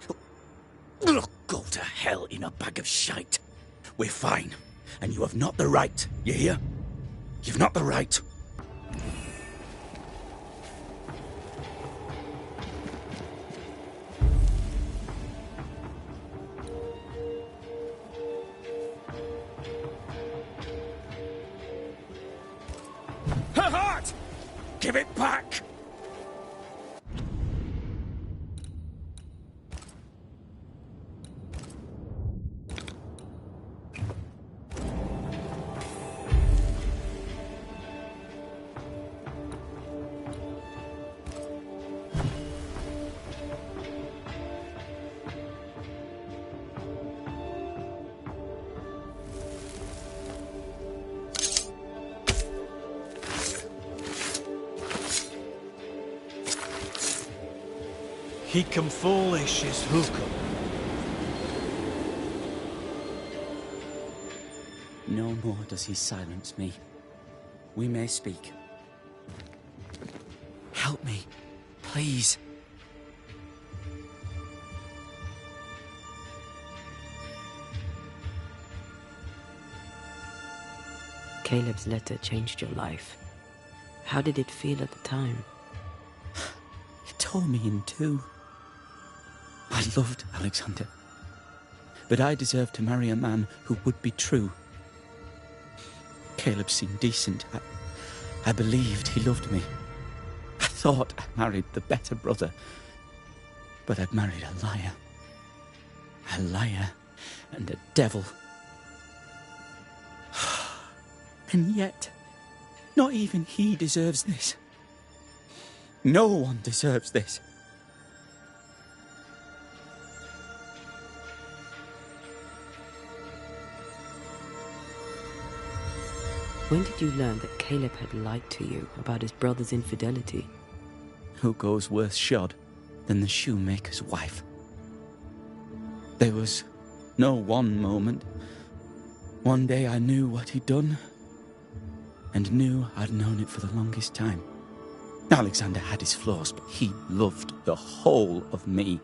Look, go to hell in a bag of shite. We're fine, and you have not the right, you hear? You've not the right. Her heart! Give it back! He come foolish is hookum. No more does he silence me. We may speak. Help me, please. Caleb's letter changed your life. How did it feel at the time? It tore me in two. I loved Alexander, but I deserved to marry a man who would be true. Caleb seemed decent. I believed he loved me. I thought I married the better brother, but I'd married a liar. A liar and a devil. And yet, not even he deserves this. No one deserves this. When did you learn that Caleb had lied to you about his brother's infidelity? Who goes worse shod than the shoemaker's wife? There was no one moment. One day I knew what he'd done, and knew I'd known it for the longest time. Alexander had his flaws, but he loved the whole of me.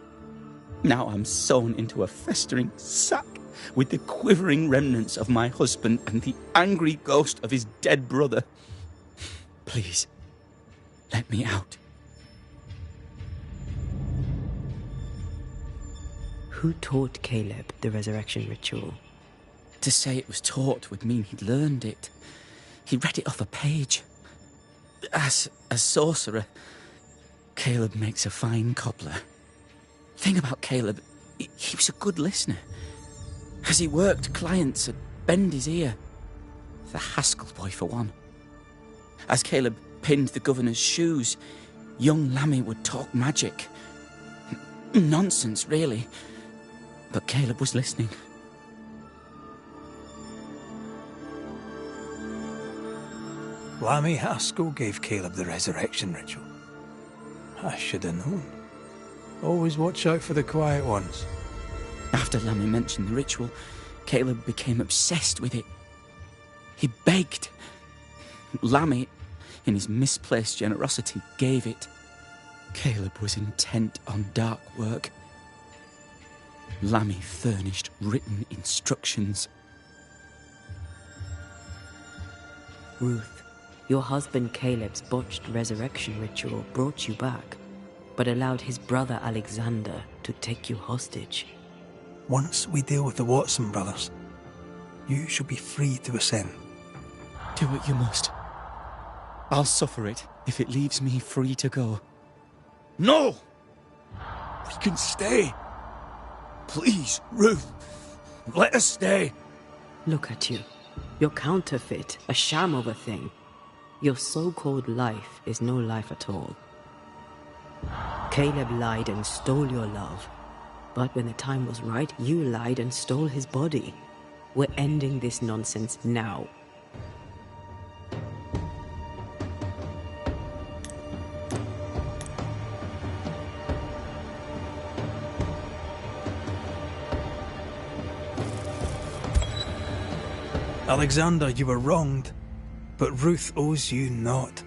Now I'm sewn into a festering sack with the quivering remnants of my husband and the angry ghost of his dead brother. Please, let me out. Who taught Caleb the resurrection ritual? To say it was taught would mean he'd learned it. He read it off a page. As a sorcerer, Caleb makes a fine cobbler. Thing about Caleb, he was a good listener. As he worked, clients would bend his ear. The Haskell boy, for one. As Caleb pinned the governor's shoes, young Lammy would talk magic. Nonsense, really. But Caleb was listening. Lammy Haskell gave Caleb the resurrection ritual. I should have known. Always watch out for the quiet ones. After Lammy mentioned the ritual, Caleb became obsessed with it. He begged. Lammy, in his misplaced generosity, gave it. Caleb was intent on dark work. Lammy furnished written instructions. Ruth, your husband Caleb's botched resurrection ritual brought you back, but allowed his brother Alexander to take you hostage. Once we deal with the Watson brothers, you shall be free to ascend. Do what you must. I'll suffer it if it leaves me free to go. No! We can stay. Please, Ruth, let us stay. Look at you. You're counterfeit, a sham of a thing. Your so-called life is no life at all. Caleb lied and stole your love. But when the time was right, you lied and stole his body. We're ending this nonsense now. Alexander, you were wronged, but Ruth owes you naught.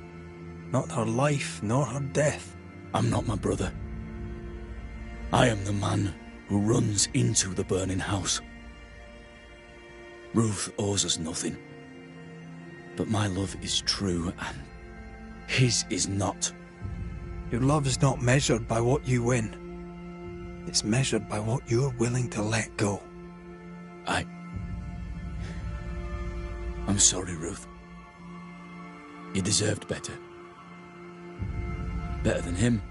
Not her life, nor her death. I'm not my brother. I am the man who runs into the burning house. Ruth owes us nothing. But my love is true, and his is not. Your love is not measured by what you win. It's measured by what you're willing to let go. I'm sorry, Ruth. You deserved better. Better than him.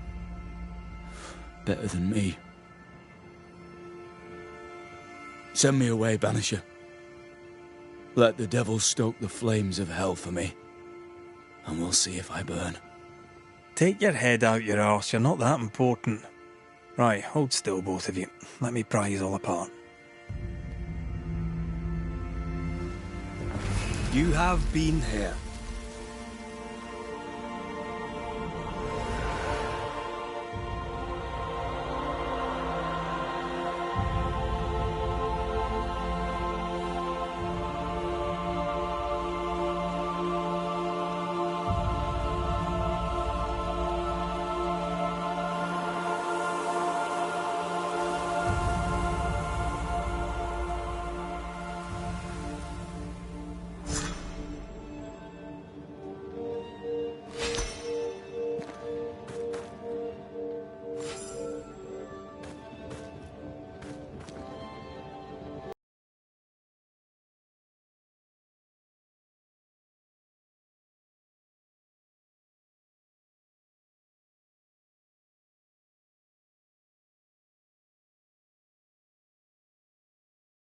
Better than me. Send me away, Banisher. Let the devil stoke the flames of hell for me, and we'll see if I burn. Take your head out your arse, you're not that important. Right, hold still, both of you. Let me pry you all apart. You have been here